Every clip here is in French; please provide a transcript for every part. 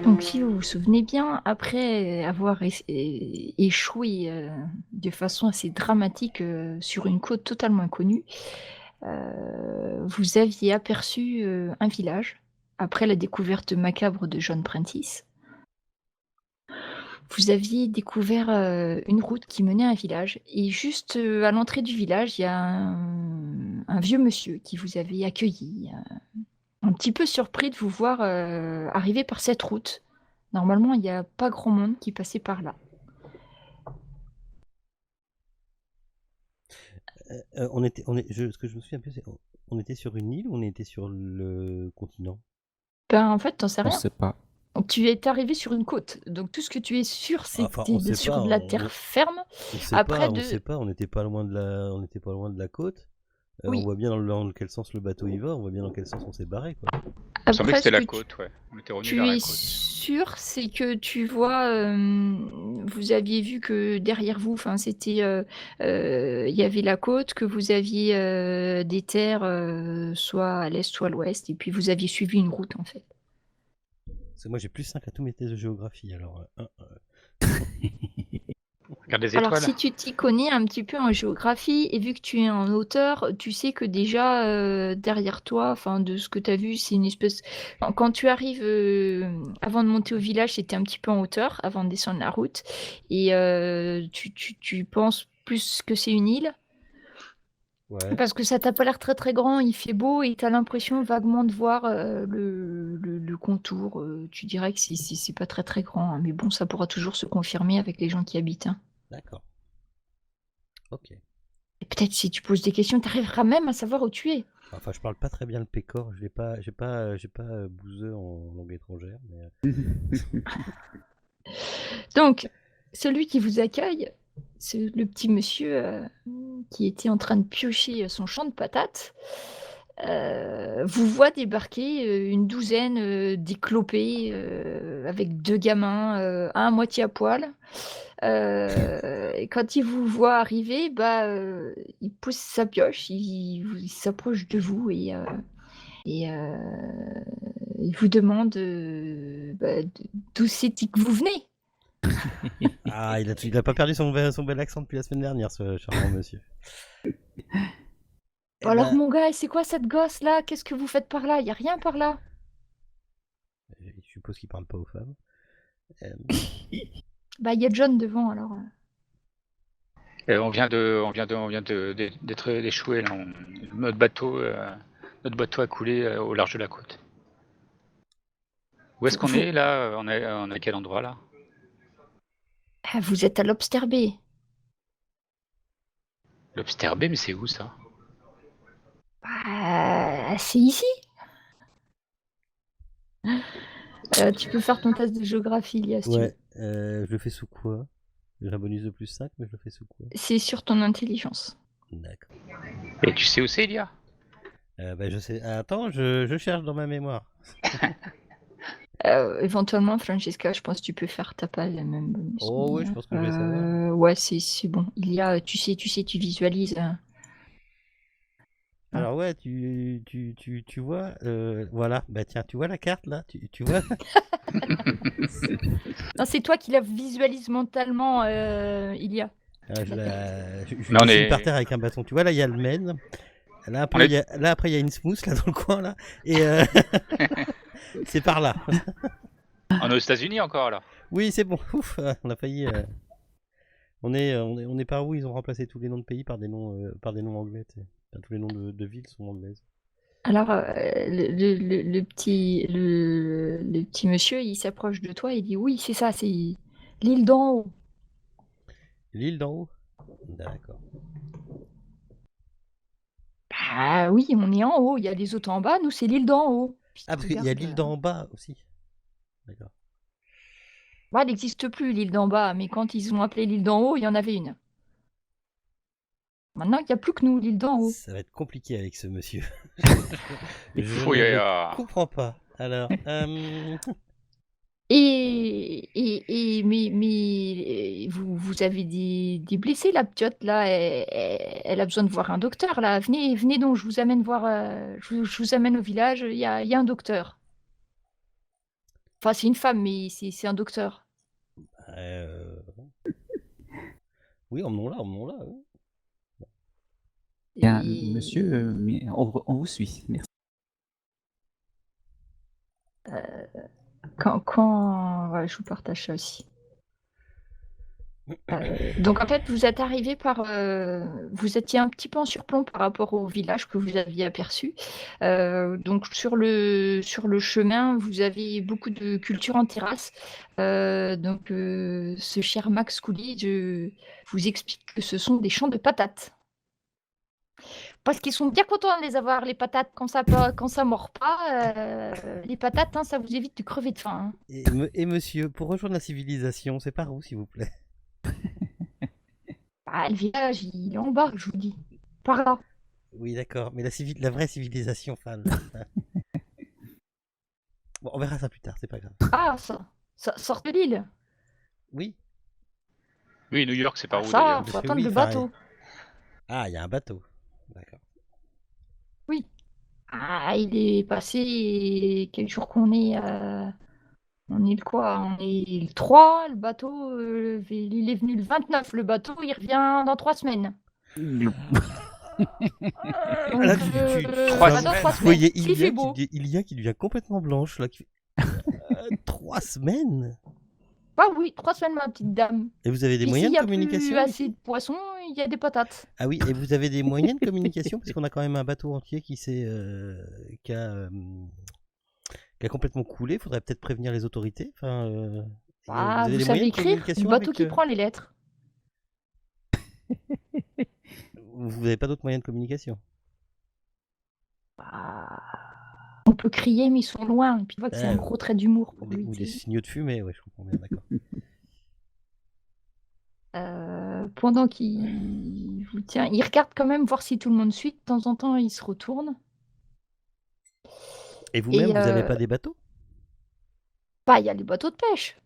Donc, si vous vous souvenez bien, après avoir échoué de façon assez dramatique sur une côte totalement inconnue, vous aviez aperçu un village après la découverte macabre de John Prentice. Vous aviez découvert une route qui menait à un village, et juste à l'entrée du village, il y a un vieux monsieur qui vous avait accueilli, un petit peu surpris de vous voir arriver par cette route. Normalement, il y a pas grand monde qui passait par là. Ce que je me souviens plus, c'est on était sur une île ou on était sur le continent? Ben, en fait, tu en sais On rien. sait pas. Tu es arrivé sur une côte, donc tout ce que tu es sûr, c'est que Enfin, tu on es sait sur pas, de la terre ferme. on sait Après pas, on de sait pas, on n'était pas loin de la côte. On Oui. voit bien dans quel sens le bateau y va, on voit bien dans quel sens on s'est barré, quoi. Il me semblait que Après, c'était ce la que côte, ouais. On était revenu tu vers la es côte. sûr, c'est que tu vois, vous aviez vu que derrière vous, enfin, c'était, il y avait la côte, que vous aviez des terres, soit à l'est, soit à l'ouest, et puis vous aviez suivi une route, en fait. Parce que moi j'ai plus 5 à tous mes tests de géographie, alors. Regarde les Alors, étoiles. si tu t'y connais un petit peu en géographie, et vu que tu es en hauteur, tu sais que déjà, derrière toi, enfin, de ce que tu as vu, c'est une espèce... Quand tu arrives, avant de monter au village, c'était un petit peu en hauteur, avant de descendre la route, et tu penses plus que c'est une île, Ouais. parce que ça t'a pas l'air très très grand, il fait beau, et tu as l'impression vaguement de voir le contour. Tu dirais que c'est pas très très grand, hein, mais bon, ça pourra toujours se confirmer avec les gens qui habitent, hein. D'accord. Ok. Et peut-être si tu poses des questions, tu arriveras même à savoir où tu es. Enfin, je parle pas très bien le pécor, j'ai pas bouseux en langue étrangère, mais. Donc, celui qui vous accueille, c'est le petit monsieur qui était en train de piocher son champ de patates, vous voit débarquer une douzaine d'éclopés avec deux gamins, un à moitié à poil. Et quand il vous voit arriver, il pousse sa pioche, il s'approche de vous, et il vous demande d'où c'est que vous venez. Ah, il a pas perdu son bel accent depuis la semaine dernière, ce charmant monsieur. Bon, alors mon gars, c'est quoi cette gosse là? Qu'est-ce que vous faites par là? Y a rien par là. Je suppose qu'il parle pas aux femmes. Bah, y a John devant alors. On vient d'être échoué là. Notre bateau a coulé au large de la côte. Où est-ce qu'on est là? On est à quel endroit là? Ah, vous êtes à Lobster Bay. Lobster Bay, mais c'est où ça? Bah, c'est ici. Tu peux faire ton test de géographie, Ilias, si tu veux. Ouais, je le fais sous quoi? J'ai un bonus de plus 5, mais je le fais sous quoi? C'est sur ton intelligence. D'accord. Et tu sais où c'est, Ilia? Bah, je sais. Attends, je cherche dans ma mémoire. Éventuellement, Francesca, je pense que tu peux faire ta page même bonus. Oh ouais, je pense que je vais savoir. Ouais, c'est bon. Tu sais, tu visualises. Alors ouais, tu vois, voilà, bah tiens, tu vois la carte là, tu vois. Non, c'est toi qui la visualise mentalement, Ilia. Je dessine par terre avec un bâton. Tu vois là, il y a le Maine. Là après, il y a une smooth là dans le coin là, et c'est par là. On est aux États-Unis encore là. Oui, c'est bon. Ouf, on a failli. On est par où ils ont remplacé tous les noms de pays par des noms anglais. Enfin, tous les noms de villes sont anglaises. Alors, le petit monsieur, il s'approche de toi et il dit oui, c'est ça, c'est l'île d'en haut. L'île d'en haut? D'accord. Bah oui, on est en haut, il y a les autres en bas, nous c'est l'île d'en haut. Puis Ah, tu parce qu'il y a regardes, l'île d'en bas aussi. D'accord. bah, elle n'existe plus l'île d'en bas, mais quand ils ont appelé l'île d'en haut, il y en avait une. Maintenant, il n'y a plus que nous, l'île d'en haut. Ça va être compliqué avec ce monsieur. Oui, Je ne comprends pas. Alors, Mais vous avez des blessés, la p'tiote, là, elle a besoin de voir un docteur, là. Venez donc, je vous amène voir, je vous amène au village, il y a un docteur. Enfin, c'est une femme, mais c'est un docteur. oui, emmenons-la, emmenons-la. Oui. Bien, Et- monsieur, mais on vous suit. Merci. Ouais, je vous partage ça aussi. Donc en fait, vous êtes arrivé vous étiez un petit peu en surplomb par rapport au village que vous aviez aperçu. Donc sur le chemin, vous avez beaucoup de culture en terrasse. Donc ce cher Max Coolidge vous explique que ce sont des champs de patates. Parce qu'ils sont bien contents de les avoir, les patates, quand ça mord pas. Les patates, hein, ça vous évite de crever de faim. Hein. Et monsieur, pour rejoindre la civilisation, c'est par où, s'il vous plaît? Bah, le village, il est en bas, je vous dis. Par là. Oui, d'accord, mais la vraie civilisation, fan. Bon, on verra ça plus tard, c'est pas grave. Ah, ça sort de l'île. Oui. Oui, New York, c'est par où Ça, d'ailleurs? faut attendre Oui, le enfin, bateau. Ah, il y a un bateau. D'accord. Oui. Ah, il est passé. Quel jour qu'on est On est le quoi? On est le 3, le bateau. Il est venu le 29. Le bateau, il revient dans 3 semaines. Donc, Là, dans 3 vous voyez semaines. S'il fait beau. Ilia qui devient complètement blanche. Là, 3 semaines? Bah oui, 3 semaines, ma petite dame. Et vous avez des Puis moyens s'il de n'y a plus communication assez de poissons, il y a des patates. Ah oui, et vous avez des moyens de communication? Parce qu'on a quand même un bateau entier qui a complètement coulé. Faudrait peut-être prévenir les autorités. Enfin, Ah, avez vous des savez moyens de écrire? communication Le bateau avec, qui prend les lettres. Vous n'avez pas d'autres moyens de communication? Bah, on peut crier, mais ils sont loin. Et puis, tu vois que c'est un gros trait d'humour pour lui. Ou des signaux de fumée, ouais, je comprends bien, d'accord. Pendant qu'il vous tient, il regarde quand même voir si tout le monde suit. De temps en temps, il se retourne. Et vous-même, vous n'avez pas des bateaux? Bah, il y a les bateaux de pêche.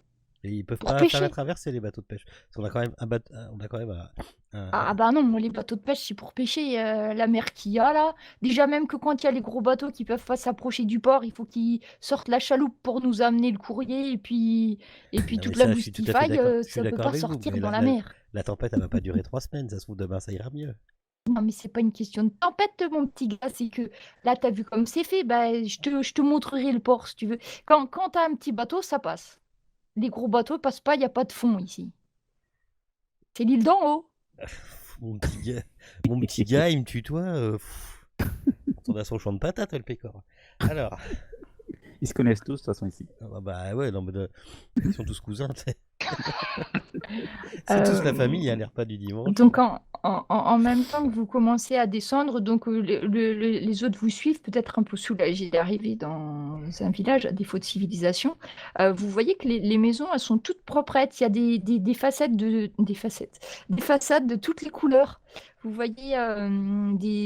Et ils peuvent Pour pas pêcher. faire la traversée, les bateaux de pêche. Parce qu'on a quand même on a quand même Ah bah non, les bateaux de pêche, c'est pour pêcher. La mer qu'il y a là. Déjà, même que quand il y a les gros bateaux qui peuvent pas s'approcher du port, il faut qu'ils sortent la chaloupe pour nous amener le courrier. Et puis Non, toute mais la ça, je suis tout à fait d'accord. boustifaille, Je suis ça peut d'accord pas avec vous, sortir mais dans la mer. la tempête, elle va pas durer 3 semaines. Ça se trouve, demain, ça ira mieux. Non, mais c'est pas une question de tempête, mon petit gars. C'est que là, t'as vu comme c'est fait. Bah, je te montrerai le port si tu veux. Quand t'as un petit bateau, ça passe. Les gros bateaux passent pas, il n'y a pas de fond ici. C'est l'île d'en haut. Mon petit gars, il me tutoie. On a son champ de patates, le pécor. Alors. Ils se connaissent tous, de toute façon, ici. Bah ouais, non, mais ils sont tous cousins, tu sais. C'est tous la famille, il y a l'air pas du dimanche. Donc en même temps que vous commencez à descendre, donc les autres vous suivent, peut-être un peu soulagés d'arriver dans un village à défaut de civilisation. Vous voyez que les maisons, elles sont toutes proprettes. Il y a des façades des façades de toutes les couleurs. Vous voyez,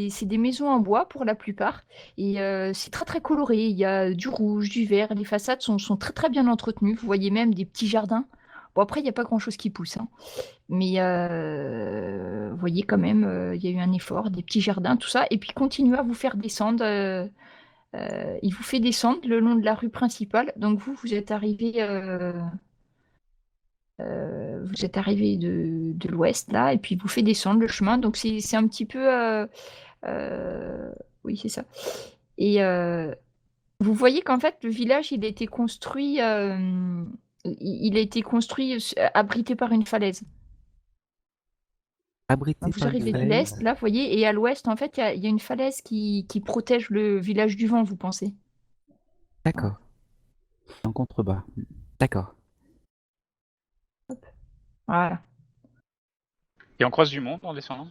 c'est des maisons en bois pour la plupart, et c'est très très coloré. Il y a du rouge, du vert. Les façades sont très très bien entretenues. Vous voyez même des petits jardins. Bon, après, il n'y a pas grand-chose qui pousse, hein. Mais vous voyez quand même, il y a eu un effort, des petits jardins, tout ça. Et puis, continue à vous faire descendre. Il vous fait descendre le long de la rue principale. Donc, vous êtes arrivé, de l'ouest, là. Et puis, il vous fait descendre le chemin. Donc, c'est un petit peu... oui, c'est ça. Et vous voyez qu'en fait, le village, il a été construit... il a été construit abrité par une falaise. Abrité Vous par une arrivez de falaise. l'est, là, vous voyez, et à l'ouest, en fait, il y a une falaise qui protège le village du vent, vous pensez. D'accord. En contrebas. D'accord. Voilà. Et on croise du monde en descendant?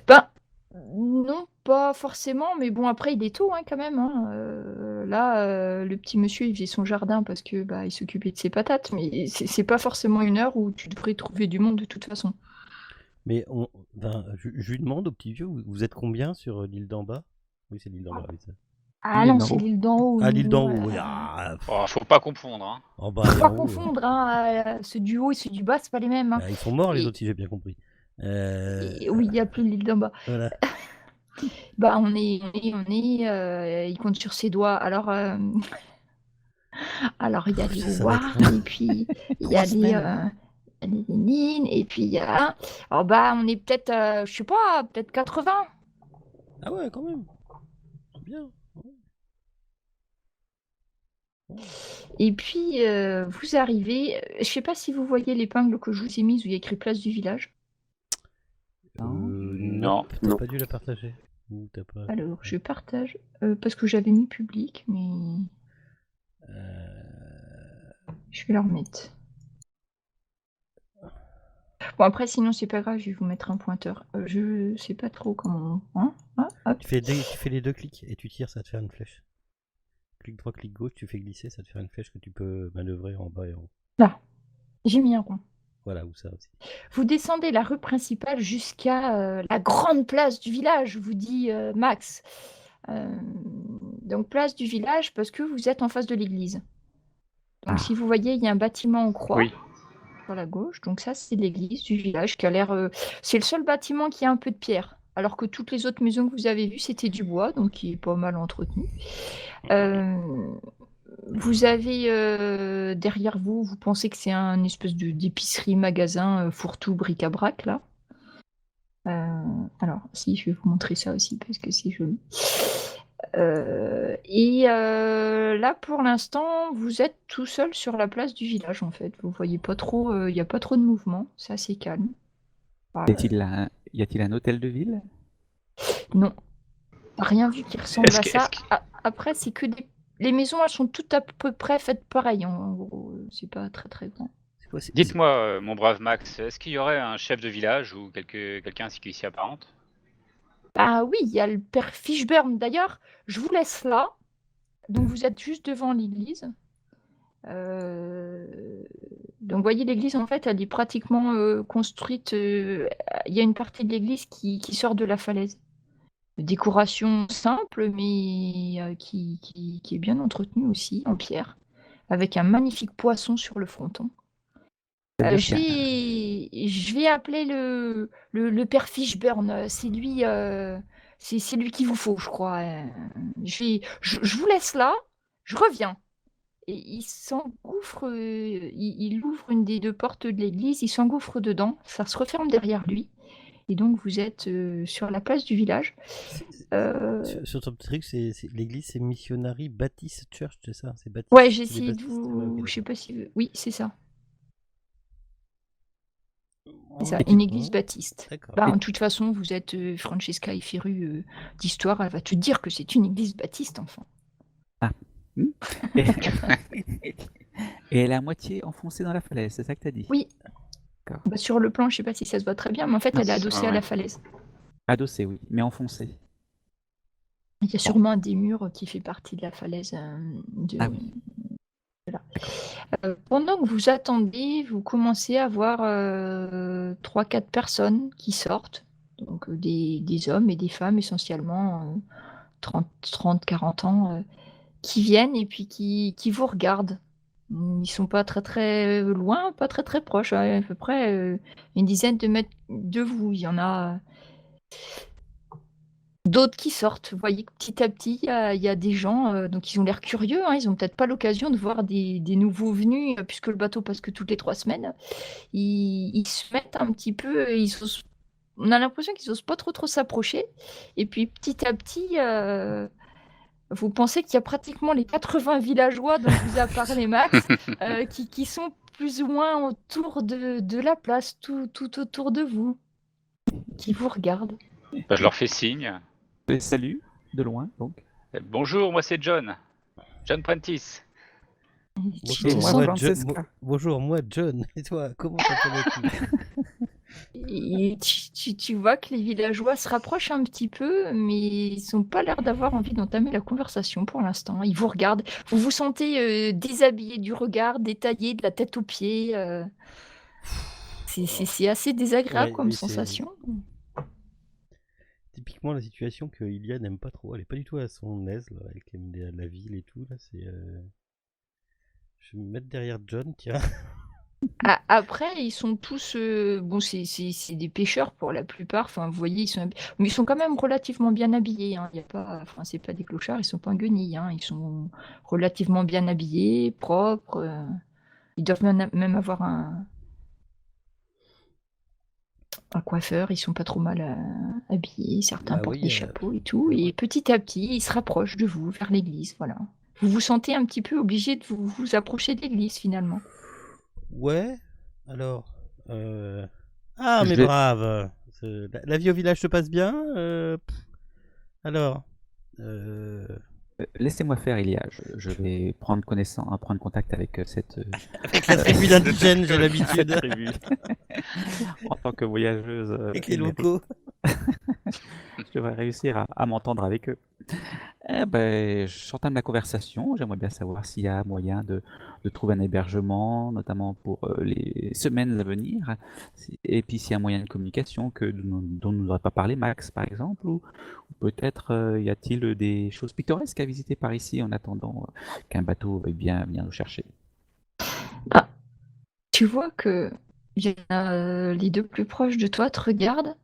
Ben, non, pas forcément, mais bon, après, il est tôt, hein, quand même. Hein. Là, le petit monsieur, il faisait son jardin parce que il s'occupait de ses patates, mais c'est pas forcément une heure où tu devrais trouver du monde de toute façon. Mais je lui demande au petit vieux, vous êtes combien sur l'île d'en bas? Oui, c'est l'île d'en bas, oui, ça. Ah L'île non, d'en c'est haut. l'île d'en haut. Ah, l'île d'en nous, haut, oui. Ah, Oh, faut pas confondre, hein. en bas Faut et pas en haut. confondre, hein, ceux du haut et ceux du bas, c'est pas les mêmes. Hein. Ils sont morts, les Et- autres, si j'ai bien compris. oui, il n'y a plus l'île d'en bas. Voilà. Il compte sur ses doigts. Alors il y a les Ça va être Howard, et puis il y a 3 semaines. les Lénine, et puis il y a... Alors on est peut-être, je sais pas, peut-être 80. Ah ouais, quand même. C'est bien. Et puis vous arrivez, je sais pas si vous voyez l'épingle que je vous ai mise où il y a écrit place du village. Non. T'as pas dû la partager. Ou t'as pas... Alors je partage, parce que j'avais mis public, mais je vais la remettre. Bon après sinon c'est pas grave, je vais vous mettre un pointeur. Je sais pas trop comment... Hein hop. Tu fais les 2 clics et tu tires, ça va te faire une flèche. Clic droit, clic gauche, tu fais glisser, ça te fait une flèche que tu peux manœuvrer en bas et en haut. Là, j'ai mis un rond. Voilà, ou ça aussi. Vous descendez la rue principale jusqu'à la grande place du village, vous dit Max. Donc place du village parce que vous êtes en face de l'église. Donc si vous voyez, il y a un bâtiment en croix Oui. sur la gauche. Donc ça, c'est l'église du village qui a l'air... c'est le seul bâtiment qui a un peu de pierre. Alors que toutes les autres maisons que vous avez vues, c'était du bois, donc qui est pas mal entretenu. Vous avez derrière vous, vous pensez que c'est un espèce d'épicerie, magasin, fourre-tout, bric-à-brac, là. Alors, si, je vais vous montrer ça aussi, parce que c'est joli. Là, pour l'instant, vous êtes tout seul sur la place du village, en fait. Vous voyez pas trop, il n'y a pas trop de mouvement, c'est assez calme. Y a-t-il un hôtel de ville? Non, rien vu qui ressemble à ça. Après, c'est que les maisons, elles sont toutes à peu près faites pareil. En gros, c'est pas très très grand. Dites-moi, mon brave Max, est-ce qu'il y aurait un chef de village ou quelqu'un qui s'y apparente? Ah oui, il y a le père Fishburne. D'ailleurs, je vous laisse là. Donc vous êtes juste devant l'église. Donc vous voyez, l'église, en fait, elle est pratiquement construite. Il y a une partie de l'église qui sort de la falaise. Décoration simple, mais qui est bien entretenue aussi, en pierre, avec un magnifique poisson sur le fronton. Je vais appeler le père Fishburne. C'est lui qu'il vous faut, je crois. Je vous laisse là, je reviens. Et il s'engouffre, il ouvre une des 2 portes de l'église, il s'engouffre dedans, ça se referme derrière lui. Et donc vous êtes sur la place du village. Sur ton truc, l'église, c'est Missionary Baptist Church, c'est ça? C'est Baptiste. Ouais, j'ai essayé de vous... Je sais pas si... Oui, c'est ça. C'est ça, une église baptiste. De toute façon, vous êtes Francesca est férue d'histoire, elle va te dire que c'est une église baptiste, enfant. Ah. Et elle est à moitié enfoncée dans la falaise, c'est ça que tu as dit? Oui. Sur le plan, je sais pas si ça se voit très bien, mais en fait, elle est adossée à la falaise. Adossée, oui, mais enfoncée. Il y a sûrement des murs qui fait partie de la falaise. Ah oui. Voilà. Pendant que vous attendez, vous commencez à voir 3-4 personnes qui sortent. Donc des hommes et des femmes essentiellement, 30-40 ans, qui viennent et puis qui vous regardent. Ils sont pas très très loin, pas très très proches, à peu près une dizaine de mètres de vous. Il y en a d'autres qui sortent. Vous voyez que petit à petit, il y a des gens, donc ils ont l'air curieux, hein, ils ont peut-être pas l'occasion de voir des nouveaux venus, puisque le bateau passe que toutes les 3 semaines. Ils se mettent un petit peu, on a l'impression qu'ils osent pas trop s'approcher. Et puis petit à petit, vous pensez qu'il y a pratiquement les 80 villageois dont vous a parlé Max, qui sont plus ou moins autour de la place, tout autour de vous. qui vous regardent. Bah, je leur fais signe. Salut, de loin, donc. Bonjour, moi c'est John. John Prentice. Tu Bonjour, te moi, sens... Francesca. bonjour, moi John. Et toi, comment t'appelles-tu? Et tu vois que les villageois se rapprochent un petit peu, mais ils n'ont pas l'air d'avoir envie d'entamer la conversation pour l'instant. Ils vous regardent. Vous vous sentez déshabillé du regard, détaillé de la tête aux pieds. C'est assez désagréable Ouais, comme oui, c'est sensation. typiquement la situation que Ilia n'aime pas trop. Elle est pas du tout à son aise là, avec la ville et tout. Là, c'est. Je vais me mettre derrière John, tiens. Après, ils sont tous, bon, c'est des pêcheurs pour la plupart. Enfin, vous voyez, mais ils sont quand même relativement bien habillés. Hein. Il y a pas, enfin, c'est pas des clochards, ils sont pas guenilles. Hein. Ils sont relativement bien habillés, propres. Ils doivent même avoir un coiffeur. Ils sont pas trop mal habillés. Certains Bah portent oui, des chapeaux et tout. Et petit à petit, ils se rapprochent de vous vers l'église. Voilà. Vous vous sentez un petit peu obligé de vous approcher de l'église finalement. ouais. Alors. Ah, Je mais vais- brave. La vie au village se passe bien. Alors. Laissez-moi faire, Ilia. Je vais prendre contact avec cette Avec la tribu d'indigènes, j'ai cette l'habitude. tribu. En tant que voyageuse Avec les émérite, locaux. je devrais réussir à m'entendre avec eux. Eh ben, j'entame la conversation. J'aimerais bien savoir s'il y a moyen de trouver un hébergement, notamment pour les semaines à venir. Et puis s'il y a moyen de communication dont nous n'aurait pas parlé Max, par exemple, ou peut-être y a-t-il des choses pittoresques à visiter par ici en attendant qu'un bateau veuille bien venir nous chercher. Ah, tu vois que les deux plus proches de toi te regardent.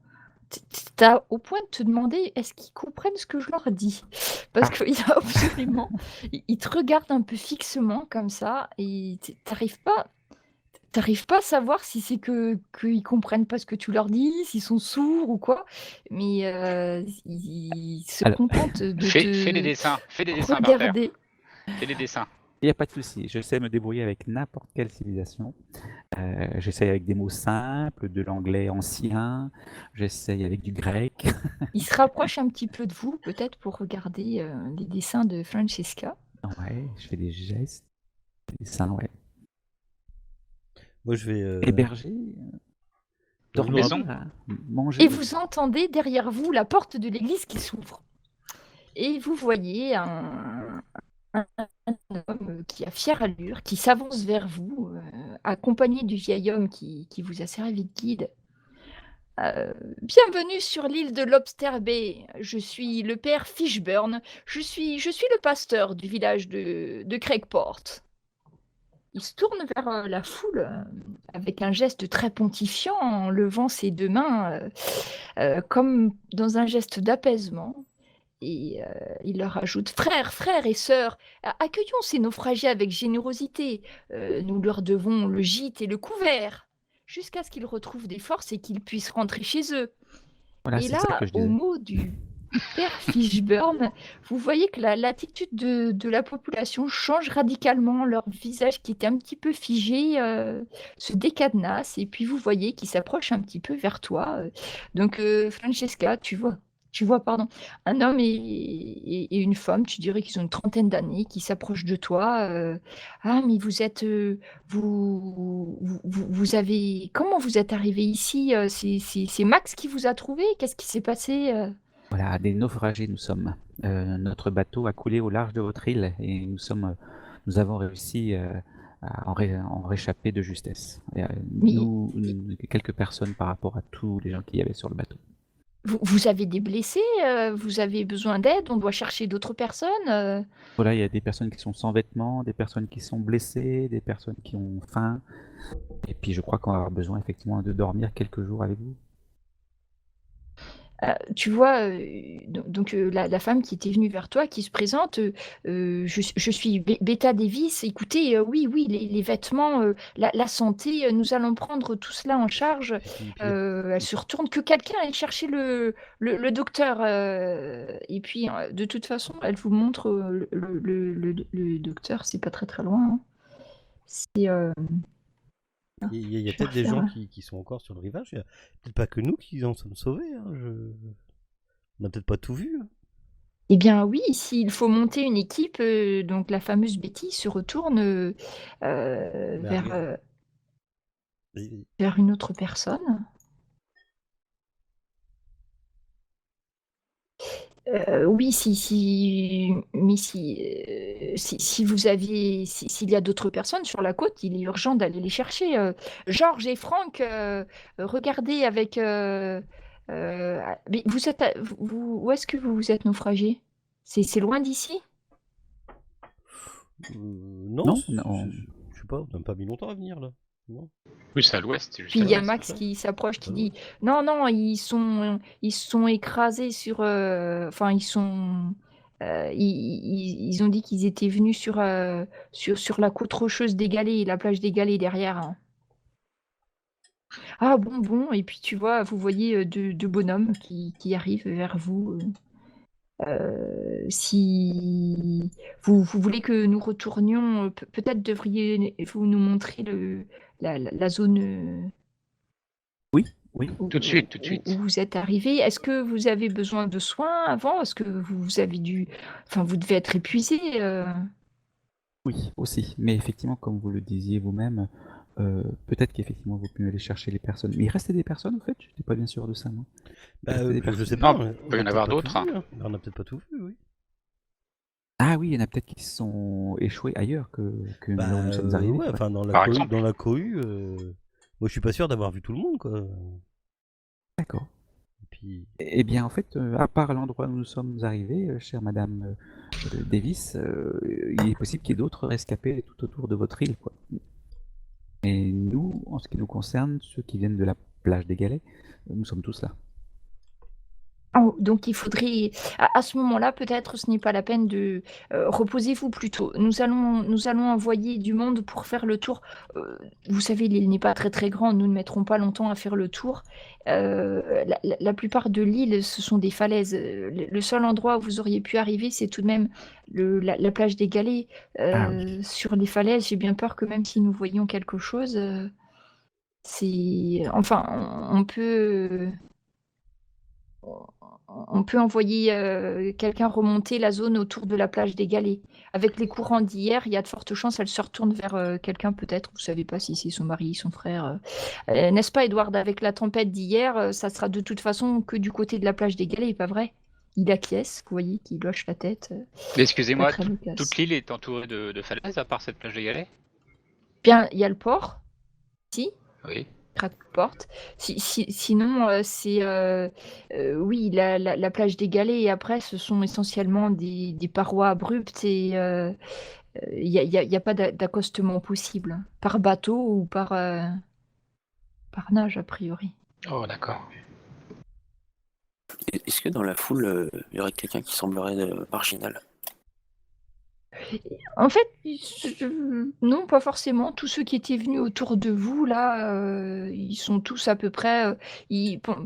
T'as au point de te demander est-ce qu'ils comprennent ce que je leur dis? Parce qu'il y a absolument. Ils te regardent un peu fixement comme ça et t'arrives pas à savoir si c'est qu'ils comprennent pas ce que tu leur dis, s'ils sont sourds ou quoi, mais ils se Alors, contentent de Fais des te dessins. Fais des dessins par terre. regarder. Fais des dessins. il n'y a pas de souci, je sais me débrouiller avec n'importe quelle civilisation. J'essaye avec des mots simples, de l'anglais ancien, j'essaye avec du grec. Ils se rapprochent un petit peu de vous, peut-être pour regarder les dessins de Francesca. Ouais, je fais des gestes, des dessins, ouais. Moi, je vais. Héberger, dormir, Maison. manger. Et vous entendez derrière vous la porte de l'église qui s'ouvre. Et vous voyez un homme qui a fière allure, qui s'avance vers vous, accompagné du vieil homme qui vous a servi de guide. Bienvenue sur l'île de Lobster Bay. Je suis le père Fishburne. Je suis le pasteur du village de Craigport. Il se tourne vers la foule avec un geste très pontifiant en levant ses deux mains comme dans un geste d'apaisement. Et il leur ajoute frères, frères et sœurs, accueillons ces naufragés avec générosité. Nous leur devons le gîte et le couvert, jusqu'à ce qu'ils retrouvent des forces et qu'ils puissent rentrer chez eux. Voilà, Et c'est ça là, que je au disais. mot du père Fishburne, vous voyez que l'attitude de la population change radicalement. Leur visage qui était un petit peu figé se décadenasse. Et puis vous voyez qu'ils s'approchent un petit peu vers toi. Donc Francesca, tu vois, pardon, un homme et une femme, tu dirais qu'ils ont une trentaine d'années, qui s'approchent de toi. Ah, mais vous êtes, vous avez, comment vous êtes arrivé ici? C'est Max qui vous a trouvé? Qu'est-ce qui s'est passé? Voilà, des naufragés nous sommes. Notre bateau a coulé au large de votre île et nous avons réussi à en réchapper de justesse. Mais Quelques personnes par rapport à tous les gens qu'il y avait sur le bateau. vous avez des blessés? Vous avez besoin d'aide? On doit chercher d'autres personnes? Voilà, il y a des personnes qui sont sans vêtements, des personnes qui sont blessées, des personnes qui ont faim. Et puis je crois qu'on va avoir besoin effectivement de dormir quelques jours avec vous. Tu vois, donc la femme qui était venue vers toi, qui se présente, je suis Beta Davis. Écoutez, oui, les vêtements, la santé, nous allons prendre tout cela en charge. Elle se retourne, que quelqu'un aille chercher le docteur. Et puis, de toute façon, elle vous montre le docteur, c'est pas très très loin. Hein. C'est Il y a Je vais peut-être des gens refaire. qui sont encore sur le rivage. Il y a peut-être pas que nous qui en sommes sauvés. Hein, on n'a peut-être pas tout vu. Hein. Eh bien oui, s'il faut monter une équipe, donc la fameuse Betty se retourne Bah, vers, regarde. Vas-y. vers une autre personne. Oui, mais si vous aviez, s'il y a d'autres personnes sur la côte, il est urgent d'aller les chercher. Georges et Franck, regardez avec. Mais vous êtes, où est-ce que vous vous êtes naufragé? C'est loin d'ici? Non, Non, non. je sais pas, on n'a pas mis longtemps à venir là. Non. Oui, c'est à l'ouest, c'est juste Puis à il y a l'ouest. Max ça. qui s'approche, qui Ah dit non, non, ils sont écrasés sur. Enfin, ils ont dit qu'ils étaient venus sur la côte rocheuse des Galets, la plage des Galets derrière. Hein. Ah bon, et puis tu vois, vous voyez deux bonhommes qui arrivent vers vous. Si vous voulez que nous retournions, peut-être devriez-vous nous montrer la zone. Oui, oui. Tout de suite, tout de Où suite. vous êtes arrivé. Est-ce que vous avez besoin de soins avant? Est-ce que vous avez enfin, vous devez être épuisé. Oui, aussi. Mais effectivement, comme vous le disiez vous-même, peut-être qu'effectivement, vous pouvez aller chercher les personnes. Mais il restait des personnes, en fait? Je n'étais pas bien sûr de ça, moi. Il restait des je personnes. sais pas. Non, On peut y en a avoir peut-être pas d'autres. tout vu, hein. On a peut-être pas tout vu, oui. Ah oui, il y en a peut-être qui sont échoués ailleurs que là où nous sommes arrivés. Ouais, quoi. enfin dans Par exemple. la cohue, moi je suis pas sûr d'avoir vu tout le monde quoi. D'accord. Et puis Eh bien, en fait, à part l'endroit où nous sommes arrivés, chère Madame Davis, il est possible qu'il y ait d'autres rescapés tout autour de votre île, quoi. Et nous, en ce qui nous concerne, ceux qui viennent de la plage des Galets, nous sommes tous là. Oh, donc il faudrait, à ce moment-là, peut-être ce n'est pas la peine de reposez-vous plutôt. Nous allons envoyer du monde pour faire le tour. Vous savez, l'île n'est pas très très grande. Nous ne mettrons pas longtemps à faire le tour. La plupart de l'île, ce sont des falaises. Le seul endroit où vous auriez pu arriver, c'est tout de même la plage des Galets. Ah oui. Sur les falaises, j'ai bien peur que même si nous voyions quelque chose, enfin, on peut envoyer quelqu'un remonter la zone autour de la plage des Galets. Avec les courants d'hier, il y a de fortes chances qu'elle se retourne vers quelqu'un peut-être. Vous ne savez pas si c'est son mari, son frère. N'est-ce pas, Edward? Avec la tempête d'hier, ça sera de toute façon que du côté de la plage des Galets, pas vrai? Il acquiesce, vous voyez, qu'il hoche la tête. Mais excusez-moi, Très loquace. toute l'île est entourée de falaises à part cette plage des Galets? Bien, il y a le port, ici. Oui. Porte. Sinon, c'est oui, la plage des Galets, et après, ce sont essentiellement des parois abruptes et il n'y a pas d'accostement possible, hein, par bateau ou par nage, a priori. Oh, d'accord. Est-ce que dans la foule, il y aurait quelqu'un qui semblerait marginal? En fait, non, pas forcément. Tous ceux qui étaient venus autour de vous, là, ils sont tous à peu près.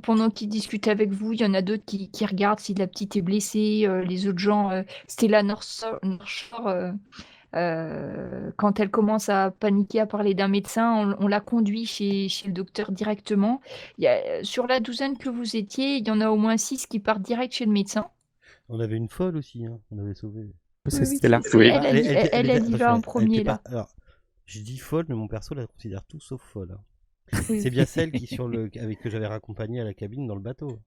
Pendant qu'ils discutent avec vous, il y en a d'autres qui regardent si la petite est blessée. Les autres gens, Stella Northshore, quand elle commence à paniquer, à parler d'un médecin, on la conduit chez le docteur directement. Sur la douzaine que vous étiez, il y en a au moins 6 qui partent direct chez le médecin. on avait une folle aussi, hein. On avait sauvé. C'est Oui, là. Oui. Elle, elle y va en attention, premier, était là. pas. Alors, je dis folle, mais mon perso la considère tout sauf folle. Hein. Oui, C'est bien celle qui avec que j'avais raccompagné à la cabine dans le bateau.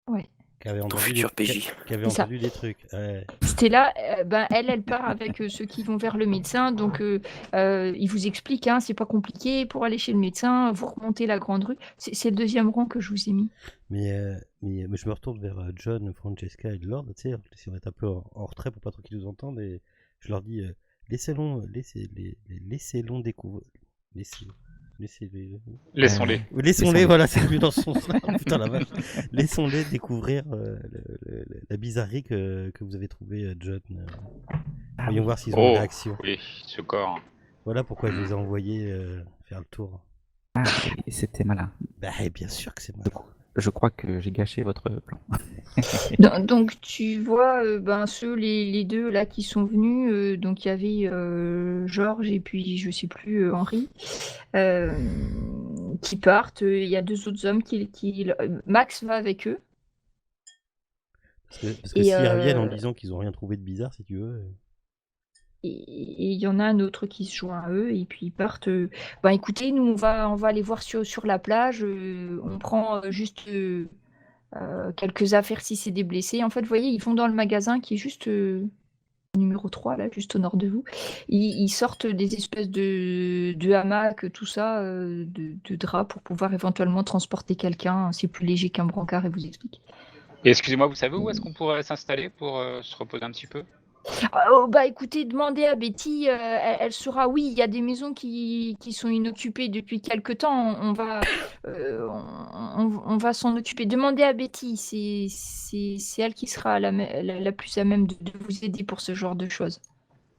ouais. Qui avait entendu futur PJ. qui avait C'est ça. entendu des trucs. Ouais. Stella, elle part avec ceux qui vont vers le médecin. Donc, il vous explique, hein, c'est pas compliqué pour aller chez le médecin. Vous remontez la grande rue. C'est le deuxième rang que je vous ai mis. Mais je me retourne vers John, Francesca et Lord, tu sais, si on est un peu en retrait pour pas trop qu'ils nous entendent, et je leur dis laissez-les découvrir. Laissons-les. Laissons-les, voilà, c'est mieux dans ce sens-là. Putain la vache. Laissons-les découvrir la bizarrerie que vous avez trouvée, John. Voyons voir s'ils ont une Oh, réaction. oui, ce corps. Voilà pourquoi je les ai envoyés faire le tour. Ah, et c'était malin. Bah, bien sûr que c'est malin. Je crois que j'ai gâché votre plan. Donc tu vois, les deux là qui sont venus, donc il y avait Georges et puis je sais plus Henri, qui partent. Il y a deux autres hommes Max va avec eux. Parce que Et s'ils reviennent en disant qu'ils ont rien trouvé de bizarre, si tu veux. et il y en a un autre qui se joint à eux et puis ils partent. Écoutez, nous on va aller voir sur la plage. On prend juste quelques affaires si c'est des blessés. En fait, vous voyez, ils vont dans le magasin qui est juste numéro 3, là, juste au nord de vous. Ils sortent des espèces de hamacs, tout ça, de draps pour pouvoir éventuellement transporter quelqu'un. C'est plus léger qu'un brancard et vous explique. Et excusez-moi, vous savez où est-ce qu'on pourrait s'installer pour se reposer un petit peu? Écoutez, demandez à Betty, elle saura. Oui, il y a des maisons qui sont inoccupées depuis quelque temps. On va s'en occuper. Demandez à Betty, c'est elle qui sera la plus à même de vous aider pour ce genre de choses.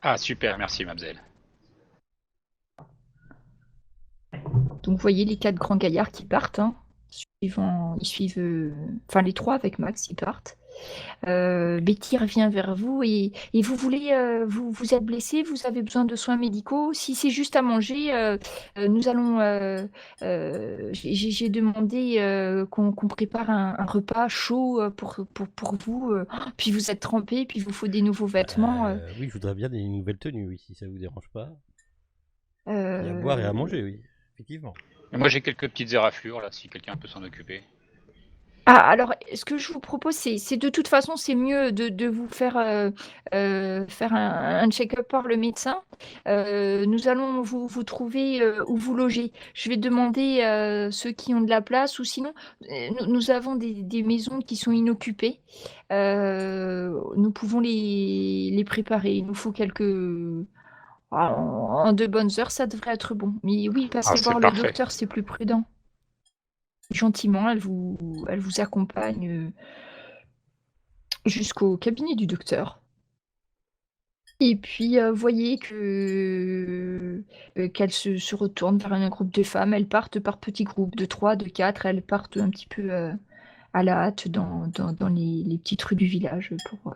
Ah, super, merci, mademoiselle. Donc, vous voyez les 4 grands gaillards qui partent. Hein. Ils suivent. Enfin, les 3 avec Max, ils partent. Betty revient vers vous et vous voulez, vous êtes blessé, vous avez besoin de soins médicaux. Si c'est juste à manger, nous allons. J'ai demandé qu'on prépare un repas chaud pour vous. Puis vous êtes trempé, puis il vous faut des nouveaux vêtements. Oui, je voudrais bien une nouvelle tenue, oui, si ça vous dérange pas. Et à euh, boire et à manger, oui, effectivement. Et moi, j'ai quelques petites éraflures, là, si quelqu'un peut s'en occuper. alors, ce que je vous propose, c'est de toute façon, c'est mieux de vous faire un check-up par le médecin. Nous allons vous trouver où vous loger. Je vais demander ceux qui ont de la place, ou sinon, nous avons des maisons qui sont inoccupées. Nous pouvons les préparer. Il nous faut en 2 bonnes heures, ça devrait être bon. Mais oui, passez c'est voir le parfait. docteur, c'est plus prudent. Gentiment, elle vous accompagne jusqu'au cabinet du docteur. Et puis, voyez qu'elle se retourne vers un groupe de femmes. Elles partent par petits groupes de 3, de 4. Elles partent un petit peu à la hâte dans les petites rues du village pour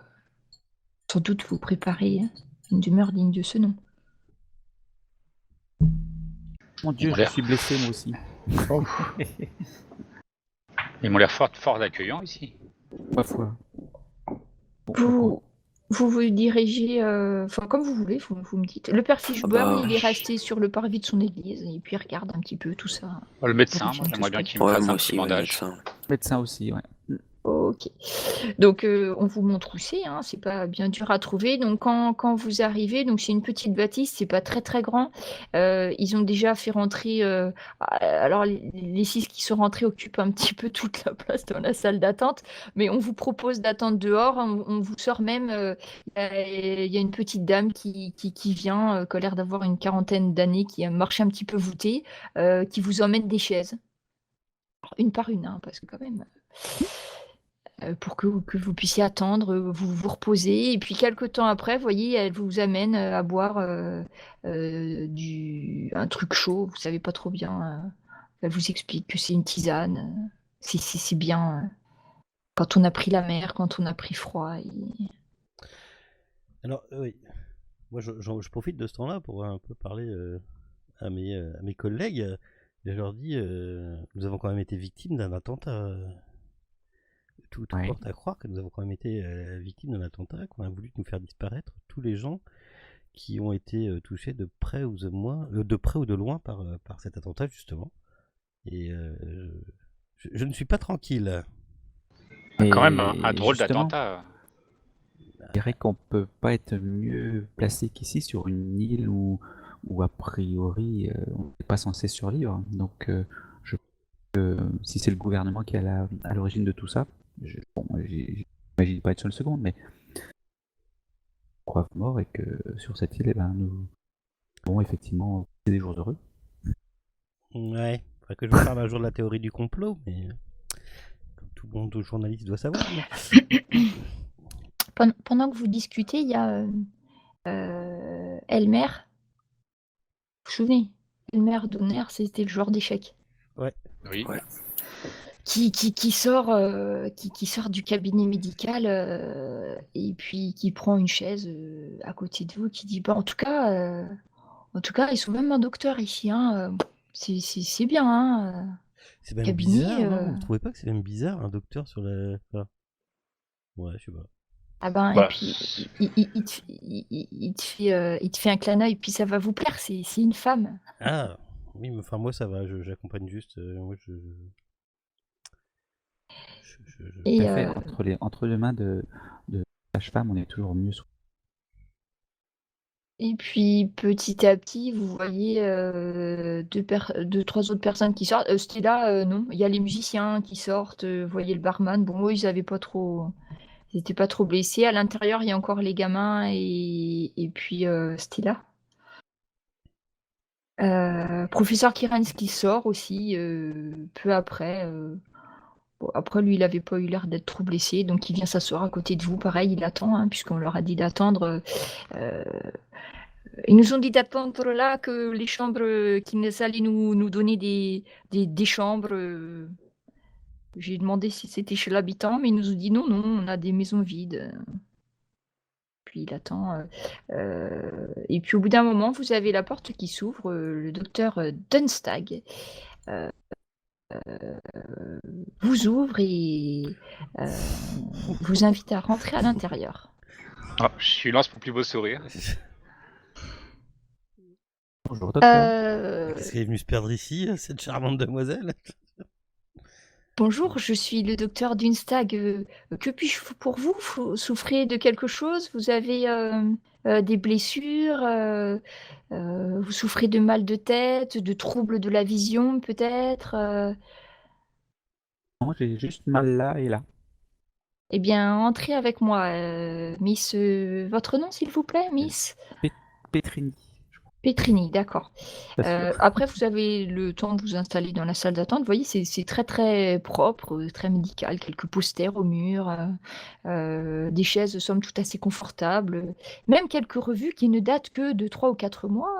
sans doute vous préparer une demeure digne de ce nom. Mon Dieu, je suis blessé moi aussi. Ils m'ont l'air fort accueillants ici. Ma foi. Vous dirigez, comme vous voulez, vous me dites. Le père Fishburne, il est resté sur le parvis de son église et puis il regarde un petit peu tout ça. Le médecin, moi, j'aimerais bien qu'il me fasse un petit bandage. Médecin aussi, ouais. Ok. Donc, on vous montre où c'est, hein, c'est pas bien dur à trouver. Donc, quand vous arrivez, donc c'est une petite bâtisse, c'est pas très très grand. Ils ont déjà fait rentrer. Alors, les 6 qui sont rentrés occupent un petit peu toute la place dans la salle d'attente, mais on vous propose d'attendre dehors. On vous sort même. Il y a une petite dame qui vient, qui a l'air d'avoir une 40aine d'années, qui a marché un petit peu voûtée, qui vous emmène des chaises. Alors, une par une, hein, parce que quand même. Pour que vous puissiez attendre, vous reposer. Et puis quelque temps après, vous voyez, elle vous amène à boire un truc chaud, vous savez pas trop bien. Elle vous explique que c'est une tisane. C'est bien quand on a pris la mer, quand on a pris froid. Alors, oui. Moi, je profite de ce temps-là pour un peu parler à mes collègues. Et je leur dis, nous avons quand même été victimes d'un attentat. Tout porte à croire que nous avons quand même été victimes d'un attentat, qu'on a voulu nous faire disparaître tous les gens qui ont été touchés de près ou de loin par cet attentat, justement. Et je ne suis pas tranquille. Quand même un drôle d'attentat. Je dirais qu'on peut pas être mieux placé qu'ici sur une île où a priori on n'est pas censé survivre. Donc je si c'est le gouvernement qui est à l'origine de tout ça, j'imagine pas être seule seconde, mais crois mort et que sur cette île, nous avons effectivement des jours heureux. Ouais, faudrait que je vous parle un jour de la théorie du complot, mais comme tout bon journaliste doit savoir. Pendant que vous discutez, il y a Elmer. Vous vous souvenez, Elmer Donner, c'était le joueur d'échecs. Ouais. Oui. Ouais. qui sort, qui sort du cabinet médical, et puis qui prend une chaise, à côté de vous, qui dit: «Bah, en tout cas, ils ont même un docteur ici, hein, c'est bien, hein, C'est même cabinet, bizarre, non? Vous trouvez pas que c'est même bizarre un docteur sur la. Enfin, ouais, je sais pas. Ah ben et Bah, puis il te fait un clin d'œil, puis ça va vous plaire, c'est une femme». Ah, oui, mais enfin, moi ça va, j'accompagne juste. Moi Tout Et à fait, entre les mains de sage-femme, on est toujours mieux. et puis petit à petit, vous voyez, 2-3 autres personnes qui sortent. Stella, non, il y a les musiciens qui sortent, vous voyez le barman. Bon, eux, ils étaient pas trop blessés. À l'intérieur, il y a encore les gamins et puis, Stella. Professeur Kirens qui sort aussi, peu après, bon après lui, il avait pas eu l'air d'être trop blessé, donc il vient s'asseoir à côté de vous. Pareil, il attend, hein, puisqu'on leur a dit d'attendre, heu ils nous ont dit d'attendre là, que les chambres, qu'ils nous allaient nous donner des chambres. J'ai demandé si c'était chez l'habitant, mais ils nous ont dit non, non, on a des maisons vides. Puis il attend. Et puis au bout d'un moment, vous avez la porte qui s'ouvre. Le docteur Dunstag vous ouvre et vous invite à rentrer à l'intérieur. je lui lance mon plus beau sourire. Bonjour, docteur. Qu'est-ce qu'elle est venue se perdre ici, cette charmante demoiselle? Bonjour, je suis le docteur Dunstag. Que puis-je pour vous? Vous souffrez de quelque chose? Vous avez des blessures? Vous souffrez de mal de tête, de troubles de la vision peut-être? Non, j'ai juste mal là et là. Eh bien, entrez avec moi, Miss. Votre nom, s'il vous plaît, Miss? Pé- Pétrini, Petrini, d'accord. pas sûr. Après, vous avez le temps de vous installer dans la salle d'attente. Vous voyez, c'est très, très propre, très médical. Quelques posters au mur, des chaises, somme toute, assez confortables, même quelques revues qui ne datent que de 3 ou 4 mois,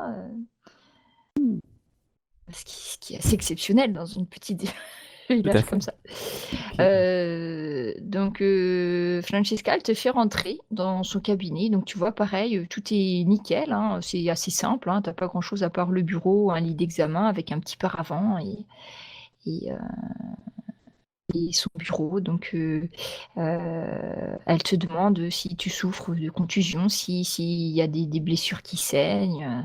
ce qui est assez exceptionnel dans une petite Tout à village fait. comme ça. Puis, Donc Francesca, elle te fait rentrer dans son cabinet. Donc tu vois, pareil, tout est nickel, hein, c'est assez simple, hein, tu pas grand-chose à part le bureau, un lit d'examen avec un petit paravent et heu et son bureau. Donc elle te demande si tu souffres de contusion, s'il y a des blessures qui saignent.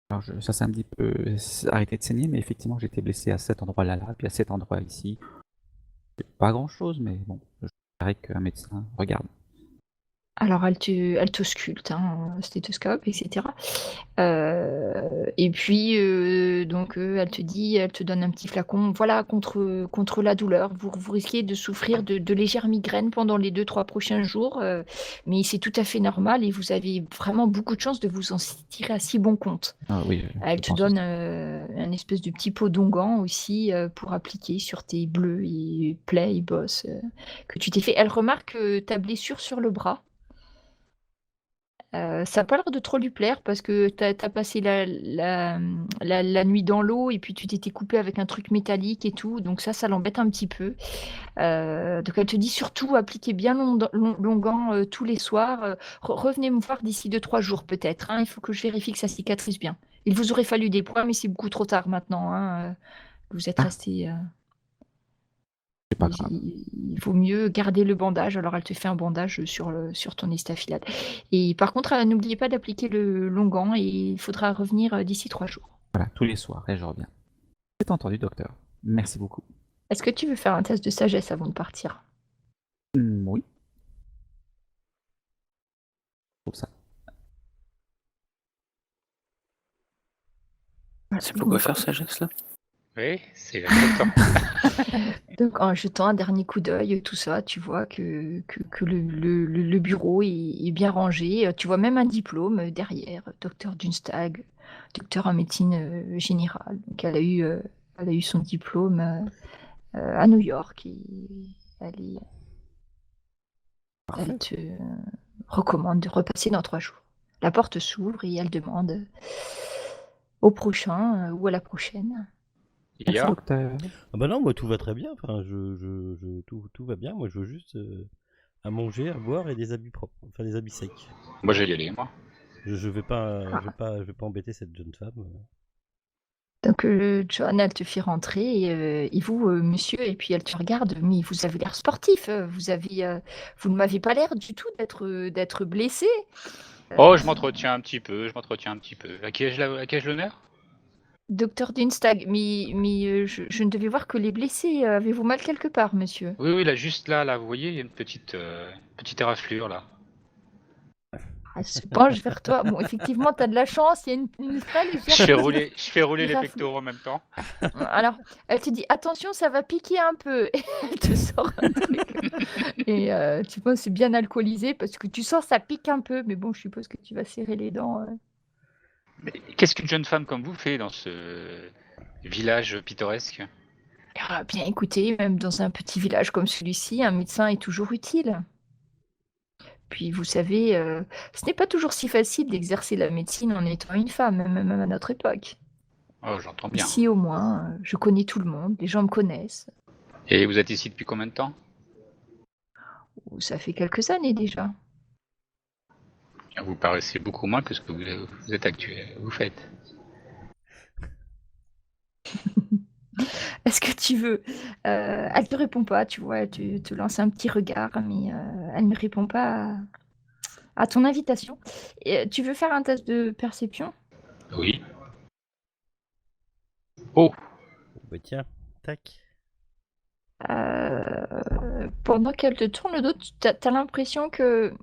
alors ça s'est un petit peu arrêté de saigner, mais effectivement, j'étais blessé à cet endroit-là, puis à cet endroit ici. Pas grand-chose, mais bon, je dirais qu'un médecin regarde. Alors elle t'ausculte, hein, stéthoscope et cetera. Et puis, donc, elle te donne un petit flacon. Voilà, contre la douleur. Vous risquez de souffrir de légères migraines pendant les 2-3 prochains jours, mais c'est tout à fait normal et vous avez vraiment beaucoup de chance de vous en tirer à si bon compte. Ah oui, je Elle te pense aussi. donne, un espèce de petit pot d'onguent aussi, pour appliquer sur tes bleus et plaies et bosses, que tu t'es fait. Elle remarque, ta blessure sur le bras. Ça a pas l'air de trop lui plaire parce que tu as passé la nuit dans l'eau et puis tu t'étais coupé avec un truc métallique et tout, donc ça l'embête un petit peu. Donc elle te dit surtout appliquez bien l'onguent, tous les soirs, revenez me voir d'ici 2-3 jours peut-être, hein, il faut que je vérifie que ça cicatrise bien. Il vous aurait fallu des points, mais c'est beaucoup trop tard maintenant, hein, vous êtes Ah, restés. c'est pas grave. Il vaut mieux garder le bandage. Alors elle te fait un bandage sur ton estafilade. Et par contre, n'oubliez pas d'appliquer le longan et il faudra revenir d'ici 3 jours. Voilà, tous les soirs, et je reviens. C'est entendu, docteur. Merci beaucoup. Est-ce que tu veux faire un test de sagesse avant de partir? Oui, pour ça. Voilà. C'est pour quoi faire ça, geste là? Oui, c'est le temps. Donc en jetant un dernier coup d'œil, tout ça, tu vois que le bureau est bien rangé. Tu vois même un diplôme derrière, docteur Dunstag, docteur en médecine générale. Donc elle a eu son diplôme à New York et elle est Parfait. elle te recommande de repasser dans 3 jours. La porte s'ouvre et elle demande, au prochain, ou à la prochaine. Il y Merci, a docteur. Ah bah non, moi tout va très bien. Enfin, tout va bien. Moi, je veux juste à manger, à boire et des habits propres. Enfin, des habits secs. Moi, j'ai y aller, moi. Je vais pas, Ah. je vais pas embêter cette jeune femme. Donc, Joanne, elle te fait rentrer et vous, monsieur, et puis elle te regarde, mais vous avez l'air sportif, vous ne m'avez pas l'air du tout d'être blessé. Oh, je m'entretiens un petit peu, je m'entretiens un petit peu. À qui ai-je l'honneur? Docteur Dunstag, mais je ne devais voir que les blessés. Avez-vous mal quelque part, monsieur? Oui, oui, là, juste là, vous voyez, il y a une petite éraflure, là. Elle se penche vers toi. Bon, effectivement, tu as de la chance, il y a une très légère Je fais petite rouler les éraflure. pectoraux en même temps. Alors, elle te dit: «Attention, ça va piquer un peu» et elle te sort un truc et tu penses c'est bien alcoolisé parce que tu sens ça pique un peu, mais bon, je suppose que tu vas serrer les dents. Mais qu'est-ce qu'une jeune femme comme vous fait dans ce village pittoresque? Ah bien écoutez, même dans un petit village comme celui-ci, un médecin est toujours utile. Puis vous savez, ce n'est pas toujours si facile d'exercer la médecine en étant une femme, même à notre époque. Oh, j'entends bien. Ici au moins, je connais tout le monde, les gens me connaissent. Et vous êtes ici depuis combien de temps? Oh, ça fait quelques années déjà. Vous paraissez beaucoup moins que ce que vous êtes actuel, vous faites. Est-ce que tu veux elle te répond pas, tu vois? Elle te lance un petit regard, mais elle ne répond pas à ton invitation et tu veux faire un test de perception? Oui. Oh, Bon, bah tiens, tac. Pendant qu'elle te tourne le dos, tu as l'impression qu'il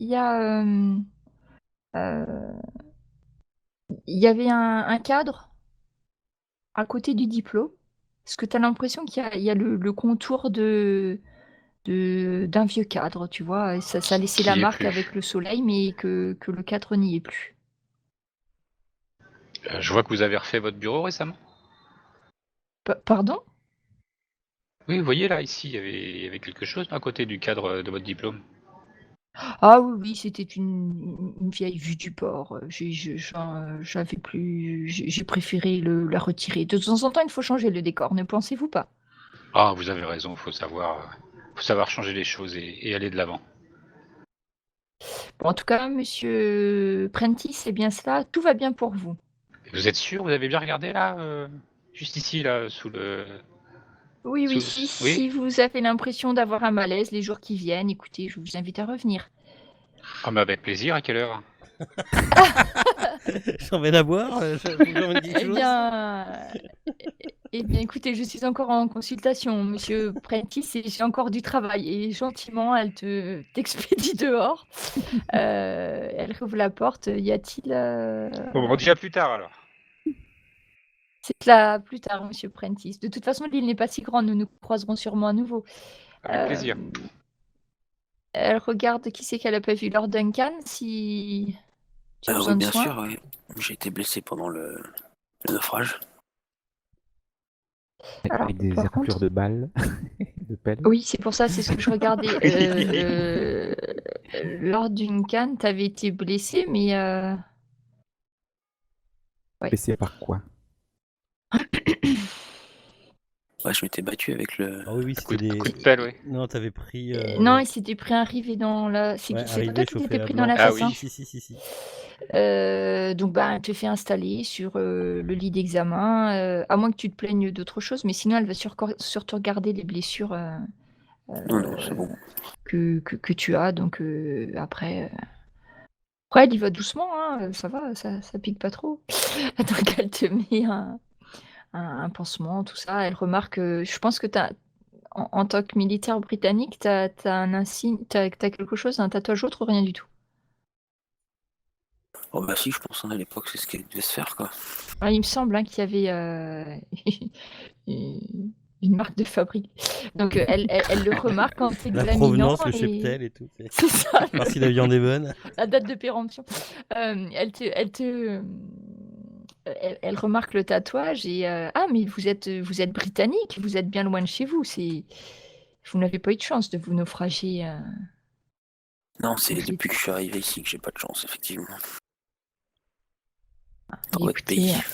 y a, il y avait un cadre à côté du diplôme. Est-ce que tu as l'impression qu'il y a le contour d'un vieux cadre, tu vois? Et ça laissait la qui est marque plus? avec le soleil, mais que le cadre n'y est plus. Je vois que vous avez refait votre bureau récemment. Pardon? Oui, vous voyez là, ici, il y avait quelque chose à côté du cadre de votre diplôme. Ah oui, oui, c'était une vieille vue du port, j'avais plus j'ai préféré la retirer. De temps en temps, il faut changer le décor, ne pensez-vous pas? Ah, vous avez raison, faut savoir changer les choses et aller de l'avant. Bon, en tout cas, monsieur Prentice, c'est bien cela, tout va bien pour vous. Vous êtes sûr? Vous avez bien regardé là, juste ici là, Oui, oui, Oui? si vous avez l'impression d'avoir un malaise les jours qui viennent, écoutez, je vous invite à revenir. Ah, mais avec plaisir. À quelle heure? J'emmène à boire. Faut que j'emmène quelque Eh chose. bien eh bien, écoutez, je suis encore en consultation, monsieur Prentice, et j'ai encore du travail et gentiment, elle t'expédie dehors. Elle rouvre la porte. Y a-t-il, Bon, on dit à plus tard alors. c'est là plus tard, monsieur Prentice. De toute façon, l'île n'est pas si grande, nous nous croiserons sûrement à nouveau. Avec plaisir. Hem, Elle regarde qui c'est qu'elle a pas vu, Lord Duncan, si tu as besoin Oui, de bien soins? sûr, oui. J'ai été blessé pendant le naufrage. Alors, Avec des par éraflures contre de balles, de pelles. oui, c'est pour ça, c'est ce que je regardais. Lord Duncan, tu avais été blessé, mais ouais. Blessé par quoi? Ouais, je m'étais battu avec le. Ah oui, oui, Un coup c'était de, des. coup de pelle, oui. Non, t'avais pris. Non, il s'était pris un rivet dans la Ouais, c'est pas toi arrivé, qui chauffé t'étais à pris dans blanc. la Ah fesse, oui. hein? Si. Donc bah, elle te fait installer sur, le lit d'examen, à moins que tu te plaignes d'autre chose, mais sinon elle va surtout regarder les blessures, Non, c'est bon. que tu as donc après elle y va doucement, hein, ça va, ça pique pas trop. Donc elle te met un pansement, tout ça. Elle remarque, je pense que tu en tant que militaire britannique, tu as un insigne, tu as quelque chose, un tatouage autre ou rien du tout? Oh, bah si, je pense, hein, à l'époque, c'est ce qui devait se faire, quoi. Ah, il me semble, hein, qu'il y avait, u une marque de fabrique. Donc, elle le remarque en La t'examinant provenance, le et cheptel et tout. c'est ça, Voir si la viande est bonne. la date de péremption. Elle remarque le tatouage et «Ah mais vous êtes britannique, vous êtes bien loin de chez vous, vous n'avez pas eu de chance de vous naufrager, Non, c'est vous depuis êtes» que je suis arrivé ici que j'ai pas de chance, effectivement. Dans et votre pays. écoutez,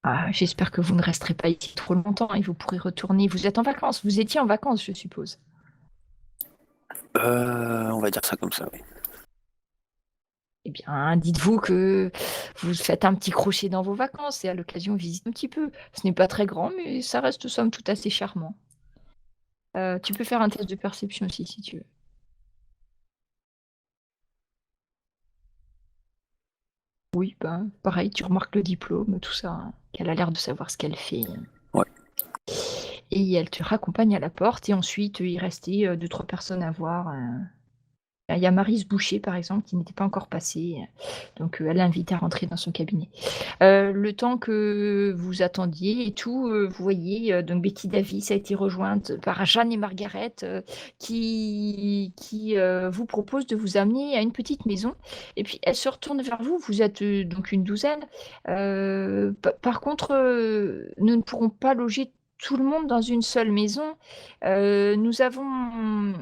Ah, j'espère que vous ne resterez pas ici trop longtemps et vous pourrez retourner. Vous êtes en vacances, vous étiez en vacances, je suppose. On va dire ça comme ça, oui. Eh bien, dites-vous que vous faites un petit crochet dans vos vacances et à l'occasion visitez un petit peu. Ce n'est pas très grand, mais ça reste somme toute assez charmant. Tu peux faire un test de perception aussi si tu veux. Oui, ben, pareil, tu remarques le diplôme, tout ça, hein, qu'elle a l'air de savoir ce qu'elle fait. Ouais. Et elle te raccompagne à la porte et ensuite il restait 2-3 personnes à voir. Il y a Maryse Boucher, par exemple, qui n'était pas encore passée, donc elle l'invite à rentrer dans son cabinet. Le temps que vous attendiez et tout, vous voyez, donc Betty Davis a été rejointe par Jeanne et Margaret, qui vous proposent de vous amener à une petite maison et puis elle se retourne vers vous, vous êtes, donc une douzaine. Par contre, nous ne pourrons pas loger tout le monde dans une seule maison. Nous avons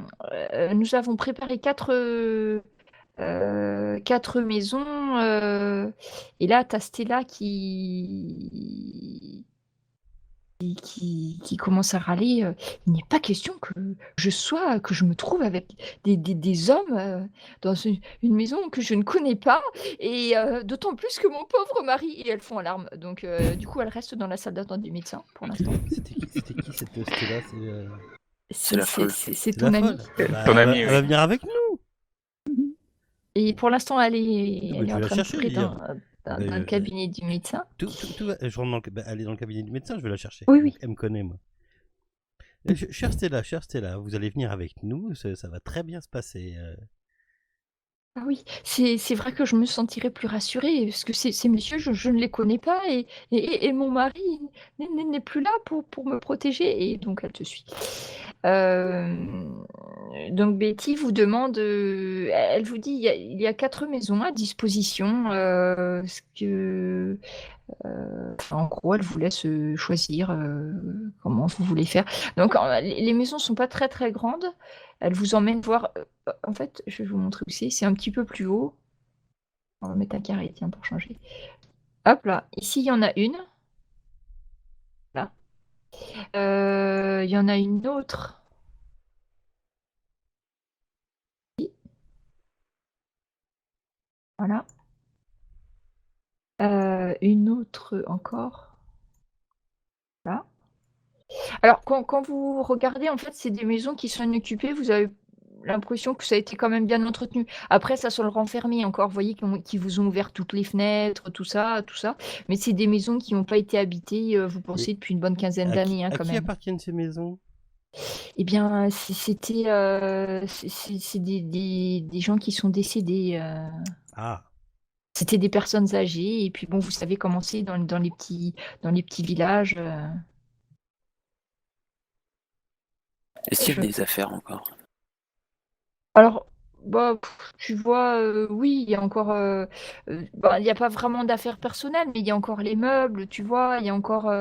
préparé 4 maisons, et là, tu as Stella qui commence à râler, «Il n'est pas question que je me trouve avec des hommes, dans une maison que je ne connais pas et d'autant plus que mon pauvre mari» et elles font en larmes. Donc du coup, elle reste dans la salle d'attente du médecin pour l'instant. C'était qui cette Stella? C'est la folle. C'est C'est ton la amie. folle. Bah, Ton amie, elle oui. va venir avec nous. Et pour l'instant, elle mais est je vais en la train de chercher, pleurer je veux dire. dans Mais, le cabinet du médecin. tout va. Je rentre elle est dans le cabinet du médecin, je vais la chercher. Oui, oui. Elle me connaît, moi. Chère Stella, vous allez venir avec nous, ça va très bien se passer. Ah oui, c'est vrai que je me sentirais plus rassurée, parce que ces messieurs, je ne les connais pas et mon mari n'est plus là pour me protéger et donc elle te suit. Donc Betty vous demande, elle vous dit: «Il y a 4 maisons à disposition», ce que, enfin, en gros, elle vous laisse, choisir, comment vous voulez faire. Donc les maisons sont pas très, très grandes. Elle vous emmène voir, en fait, je vais vous montrer où c'est un petit peu plus haut. On va mettre un carré, tiens, pour changer. Hop là, ici, il y en a une. Là. Il y en a une autre. Voilà. Une autre encore. Là. Alors quand vous regardez, en fait, c'est des maisons qui sont inoccupées, vous avez l'impression que ça a été quand même bien entretenu. Après ça sent le renfermé encore, vous voyez qu'ils vous ont ouvert toutes les fenêtres, tout ça, mais c'est des maisons qui n'ont pas été habitées, vous pensez depuis une bonne quinzaine d'années, hein, À quand qui même. appartiennent ces maisons? Eh bien, c'était, c'est des gens qui sont décédés, Ah, c'était des personnes âgées et puis bon, vous savez comment c'est dans les petits villages, Est-ce qu'il y je a des affaires encore? alors, bah, tu vois, oui, il y a encore, bah, il y a pas vraiment d'affaires personnelles, mais il y a encore les meubles, tu vois? Il y a encore,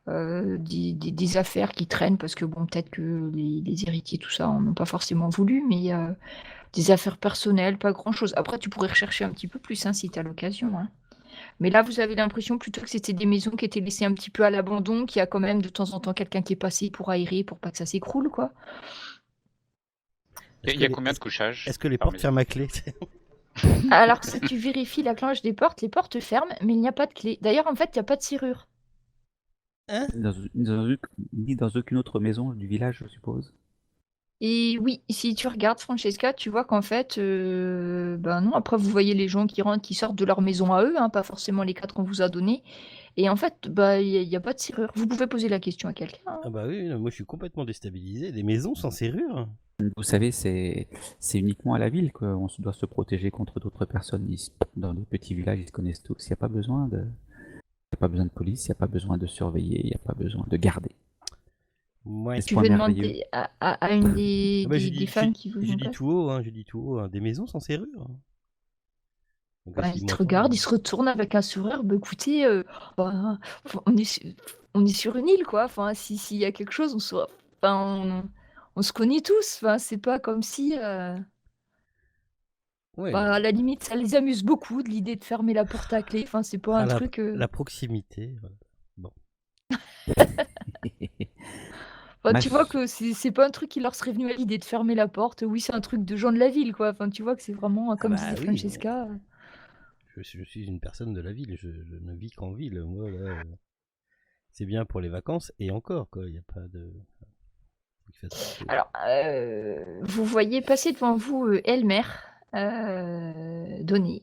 des affaires qui traînent parce que bon, peut-être que les héritiers, tout ça, en ont pas forcément voulu, mais des affaires personnelles, pas grand-chose. Après, tu pourrais rechercher un petit peu plus, hein, si tu as l'occasion, hein. Mais là, vous avez l'impression plutôt que c'était des maisons qui étaient laissées un petit peu à l'abandon, qu'il y a quand même de temps en temps quelqu'un qui est passé pour aérer, pour pas que ça s'écroule, quoi. est-ce Il que y a les, combien de est-ce, couchages est-ce que les par portes maison? ferment à clé? Alors, si tu vérifies la cloche des portes, les portes ferment, mais il n'y a pas de clé. D'ailleurs, en fait, il n'y a pas de serrure. Hein? Ni dans aucune autre maison du village, je suppose. Et oui, si tu regardes Francesca, tu vois qu'en fait, ben non, après vous voyez les gens qui rentrent, qui sortent de leur maison à eux, hein, pas forcément les 4 qu'on vous a donnés. Et en fait, bah, il y a pas de serrure. Vous pouvez poser la question à quelqu'un, hein. Ah bah oui, moi je suis complètement déstabilisé. Des maisons sans serrure? Vous savez, c'est uniquement à la ville qu'on doit se protéger contre d'autres personnes. Dans les petits villages, ils se connaissent tous. Il n'y a pas besoin de, il y a pas besoin de police, il n'y a pas besoin de surveiller, il n'y a pas besoin de garder. Ouais. C'est ce Tu point veux merveilleux. demander à une Ah bah, des femmes qui vous j'ai en dit passe? tout haut, j'ai dit tout haut, des maisons sans serrure. Donc Bah, s'ils il te m'entendent, regarde, il se retourne avec un sourire. Bah, écoutez, ben, enfin, on est sur une île, quoi. Enfin, s'il y a quelque chose, enfin, on se connaît tous. Enfin, c'est pas comme si. Ouais, Bah, à la limite, ça les amuse beaucoup de l'idée de fermer la porte à clé. Enfin, c'est pas un truc. la proximité. Voilà. Bon. Enfin, Ma tu vois ch- que c'est pas un truc qui leur serait venu à l'idée de fermer la porte. Oui, c'est un truc de gens de la ville, quoi. Enfin, tu vois que c'est vraiment, Ah comme bah disait oui, Francesca. je suis une personne de la ville, je ne vis qu'en ville. Moi, là, c'est bien pour les vacances et encore, quoi. Il n'y a pas de. Faut qu'il fasse quelque chose. Alors, vous voyez passer devant vous Elmer, Donné,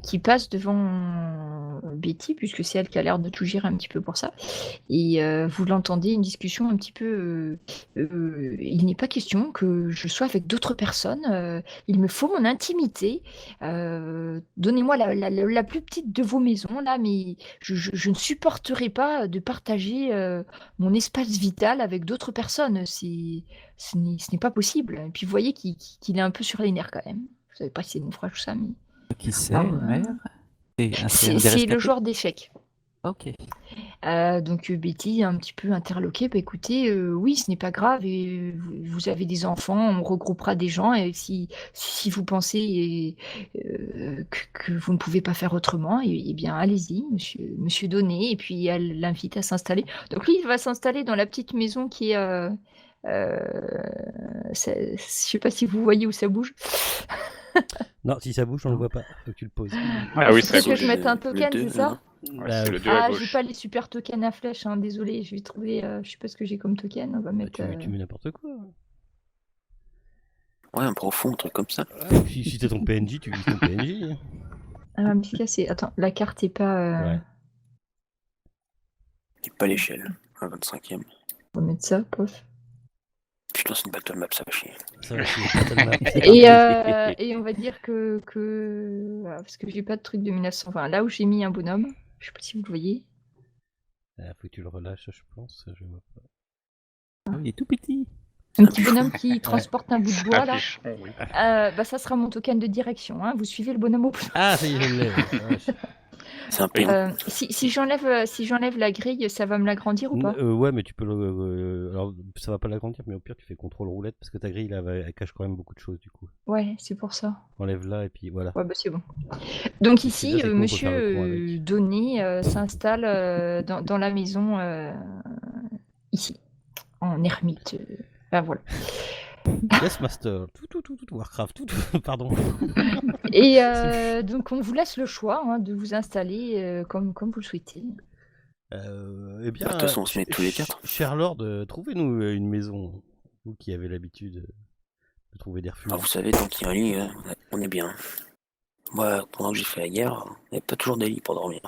qui passe devant Betty, puisque c'est elle qui a l'air de tout gérer un petit peu pour ça. Et vous l'entendez, une discussion un petit peu. Il n'est pas question que je sois avec d'autres personnes. Il me faut mon intimité. Donnez-moi la plus petite de vos maisons, là, mais je ne supporterai pas de partager mon espace vital avec d'autres personnes. Ce n'est pas possible. Et puis vous voyez qu'il est un peu sur les nerfs quand même. Vous savez pas si c'est mon frère ou ça, mais. Qui c'est, Alors, Elmer? C'est un des c'est le rescapés? joueur d'échecs. Ok. Donc Betty, un petit peu interloquée, bah écoutez, oui, ce n'est pas grave, et vous avez des enfants, on regroupera des gens, et si vous pensez que vous ne pouvez pas faire autrement, et bien allez-y, monsieur Donné, et puis elle l'invite à s'installer. Donc lui, il va s'installer dans la petite maison qui est, je sais pas si vous voyez où ça bouge. Non, si ça bouge, on le Non. voit pas. Faut que tu le poses. Ah oui, Il c'est à faudrait que je gauche. mette un Le token, 2, c'est ça? là. Ouais, Bah, c'est le 2 à Ah, j'ai gauche. pas les super tokens à flèche, hein, désolé, je vais trouver, je sais pas ce que j'ai comme token, on va bah, mettre... tu mets n'importe quoi. Ouais, un profond, un truc comme ça. Ouais, si t'as ton PNJ, tu vises ton PNJ. Ah, me casser. Attends, la carte est pas... Ouais. Et pas l'échelle. Un 25e. On va mettre ça, pof. Putain, c'est une battle map, ça va chier. Ça va chier. Battle map. Et on va dire voilà, parce que j'ai pas de truc de 1920. Là où j'ai mis un bonhomme, je sais pas si vous le voyez. Ah, faut que tu le relâches, je pense. Je vois pas. Ah oui, il est tout petit. Un petit bonhomme qui transporte un bout de bois, Un là. fichon, oui. Bah, ça sera mon token de direction, hein. Vous suivez le bonhomme au bout. Ah, ça y est, je l'ai. La vache. C'est un péon. Si j'enlève la grille, ça va me l'agrandir ou pas? Ouais, mais tu peux le. Alors, ça va pas l'agrandir, mais au pire, tu fais contrôle roulette parce que ta grille, là, elle cache quand même beaucoup de choses du coup. Ouais, c'est pour ça. Enlève-la et puis voilà. Ouais, bah c'est bon. Donc Et ici, là, c'est cool, on peut monsieur faire le point avec. Donné s'installe dans la maison ici, en ermite. Ben voilà. Yes, Master. Tout, Warcraft, pardon. Et donc on vous laisse le choix hein, de vous installer comme vous le souhaitez. Eh bien, Bah, de toute façon, on se met tous les 4. Cher Lord, trouvez-nous une maison. Vous qui avez l'habitude de trouver des refuges. Alors, vous savez, tant qu'il y a un lit, on est bien. Moi, pendant que j'ai fait la guerre, il n'y avait pas toujours des lits pour dormir.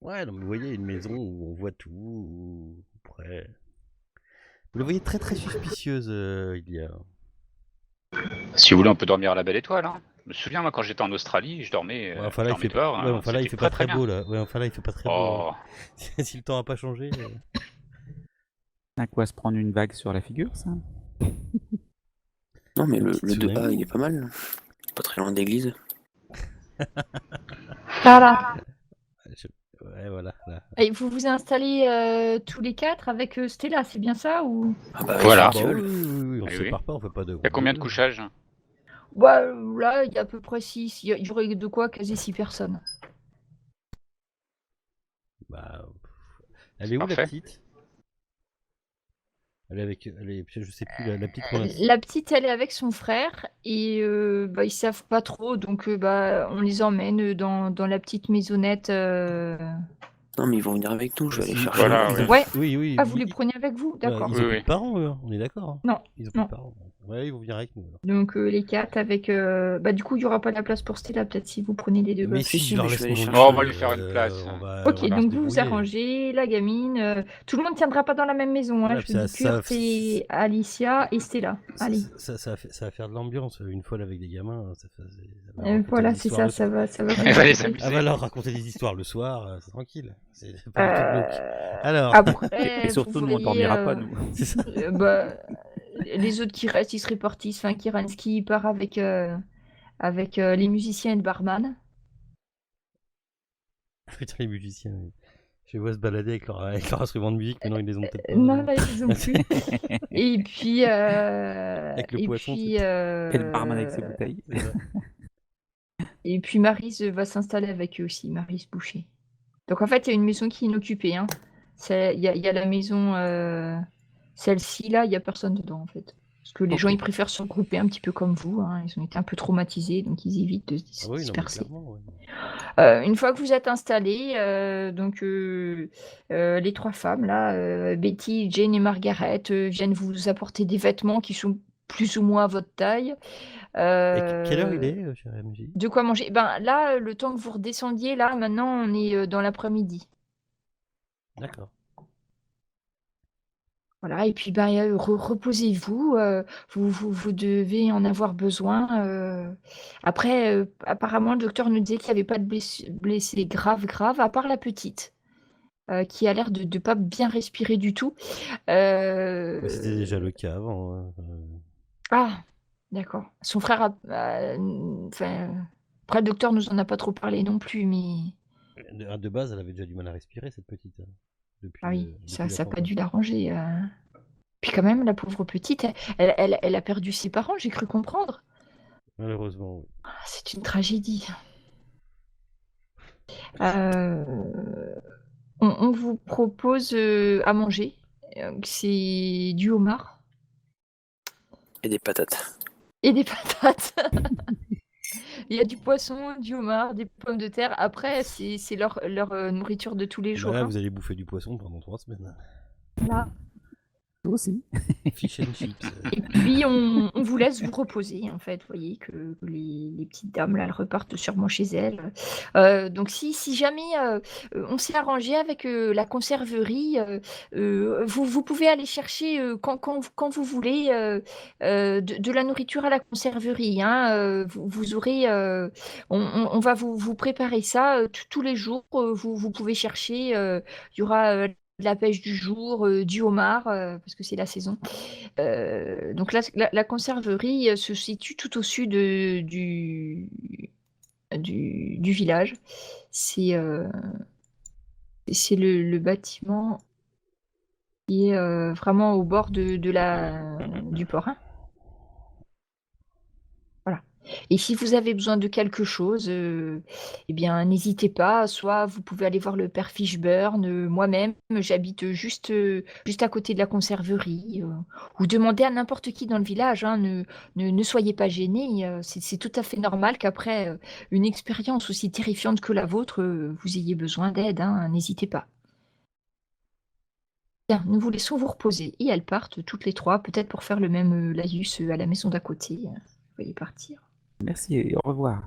Ouais, non, mais vous voyez, une maison où on voit tout, où après. Vous la voyez très très suspicieuse, il y a. Si vous voulez, on peut dormir à la belle étoile. Hein. Je me souviens, moi, quand j'étais en Australie, je dormais, Ouais, enfin là, il fait dehors. pas. Ouais, enfin là, il c'était fait pas très bien. beau là. Ouais, enfin là, il fait pas très beau. Oh, Si le temps a pas changé. À quoi se prendre une vague sur la figure, ça? Non, mais Un le petit 2A, tsunami. il est pas mal. Pas très loin de l'église. Voilà. Ouais, voilà. Là. Et vous vous installez tous les quatre avec Stella, c'est bien ça ou... Ah bah, Voilà. il Bah, faut oui, que on Oui, se oui. sépare pas, on fait pas de. il y a combien de couchages? Bah, là, il y a à peu près 6. Il y aurait de quoi caser 6 personnes. Bah, elle est où la Parfait. petite? Elle est, je sais plus, la petite qu'on a. La petite, elle est avec son frère et bah, ils savent pas trop, donc bah, on les emmène dans la petite maisonnette. Non, mais ils vont venir avec nous, je vais aller Si- chercher. Voilà, ils ont- Ouais. Oui, Ah, vous les prenez avec vous? D'accord. ils Oui, ont plus oui. de parents, eux, hein, on est d'accord. Hein. Non, Ils ont plus non. de parents. Ouais, ils vont venir avec nous. Alors. Donc les 4 avec... Bah, du coup, il y aura pas la place pour Stella, peut-être si vous prenez les deux Mais gosses. si, si, je leur mais je laisse vais aller mon chercher. lit, Oh, on va lui faire une place. on va Ok, se donc vous vous débrouiller. arrangez, la gamine. Tout le monde tiendra pas dans la même maison. Hein. Voilà, Je vous dis Kurt et Alicia et Stella. Allez. Ça va faire de l'ambiance. Une folle avec des gamins, ça va raconter Voilà, des c'est histoires ça, le ça va Elle va les faire amuser. Ah bah alors, raconter des histoires le soir, c'est tranquille. C'est pas du tout glauque. Alors, Après, Et surtout, vous nous, on voyez, dormira pas, nous. c'est ça. bah, les autres qui restent, ils se répartissent. Enfin, Kiransky part avec les musiciens et le barman. Putain, les musiciens. Je les vois se balader avec leur instrument de musique, mais non, ils les ont peut-être pas. Non, là, ils ont plus. Et puis, Avec le poisson, Et le barman avec ses bouteilles. c'est ça. et puis Maryse va s'installer avec eux aussi, Maryse Boucher. Donc en fait, il y a une maison qui est inoccupée, hein. Il y a la maison, celle-ci là, il y a personne dedans en fait. Parce que les gens, Ok. ils préfèrent se regrouper un petit peu comme vous, hein. Ils ont été un peu traumatisés, donc ils évitent de se Ah oui, non, mais disperser. clairement, ouais. Une fois que vous êtes installés, les 3 femmes là, Betty, Jane et Margaret, viennent vous apporter des vêtements qui sont plus ou moins à votre taille. Et quelle heure il Euh, est, cher MJ? de quoi manger. Ben là, le temps que vous redescendiez, là, maintenant, on est dans l'après-midi. D'accord. Voilà, et puis ben, reposez-vous, vous devez en avoir besoin. Après, apparemment, le docteur nous disait qu'il n'y avait pas de blessés graves, à part la petite, qui a l'air de ne pas bien respirer du tout. Mais c'était déjà le cas avant. Hein. Ah, d'accord. Son frère enfin, après, le docteur nous en a pas trop parlé non plus, mais De base, elle avait déjà du mal à respirer, cette petite. Hein, depuis, ah oui, depuis ça la n'a pas tempête. dû l'arranger. Puis quand même, la pauvre petite, elle a perdu ses parents, j'ai cru comprendre. Malheureusement, oui. Ah, c'est une tragédie. Euh, on vous propose à manger. C'est du homard Et des patates. et des patates. Il y a du poisson, du homard, des pommes de terre. Après, c'est leur nourriture de tous les Bah jours, là, hein. vous allez bouffer du poisson pendant 3 semaines. Là. Toi aussi. Fish and chips. Et puis, on vous laisse vous reposer, en fait. Vous voyez que les petites dames, là, elles repartent sûrement chez elles. Donc, si jamais on s'est arrangé avec la conserverie, vous pouvez aller chercher quand vous voulez de la nourriture à la conserverie, hein. Vous aurez, on va vous préparer ça tous les jours. Vous pouvez chercher. Il y aura de la pêche du jour, du homard, parce que c'est la saison. Donc là, la conserverie se situe tout au sud du village. C'est le bâtiment qui est vraiment au bord du port, hein. Voilà. Et si vous avez besoin de quelque chose, eh bien, n'hésitez pas. Soit vous pouvez aller voir le père Fishburne. Moi-même, j'habite juste à côté de la conserverie. Ou demander à n'importe qui dans le village, hein. Ne soyez pas gênés. C'est tout à fait normal qu'après une expérience aussi terrifiante que la vôtre, vous ayez besoin d'aide, hein. N'hésitez pas. Bien, nous vous laissons vous reposer. Et elles partent toutes les 3, peut-être pour faire le même laïus à la maison d'à côté. Vous voyez partir. Merci et au revoir.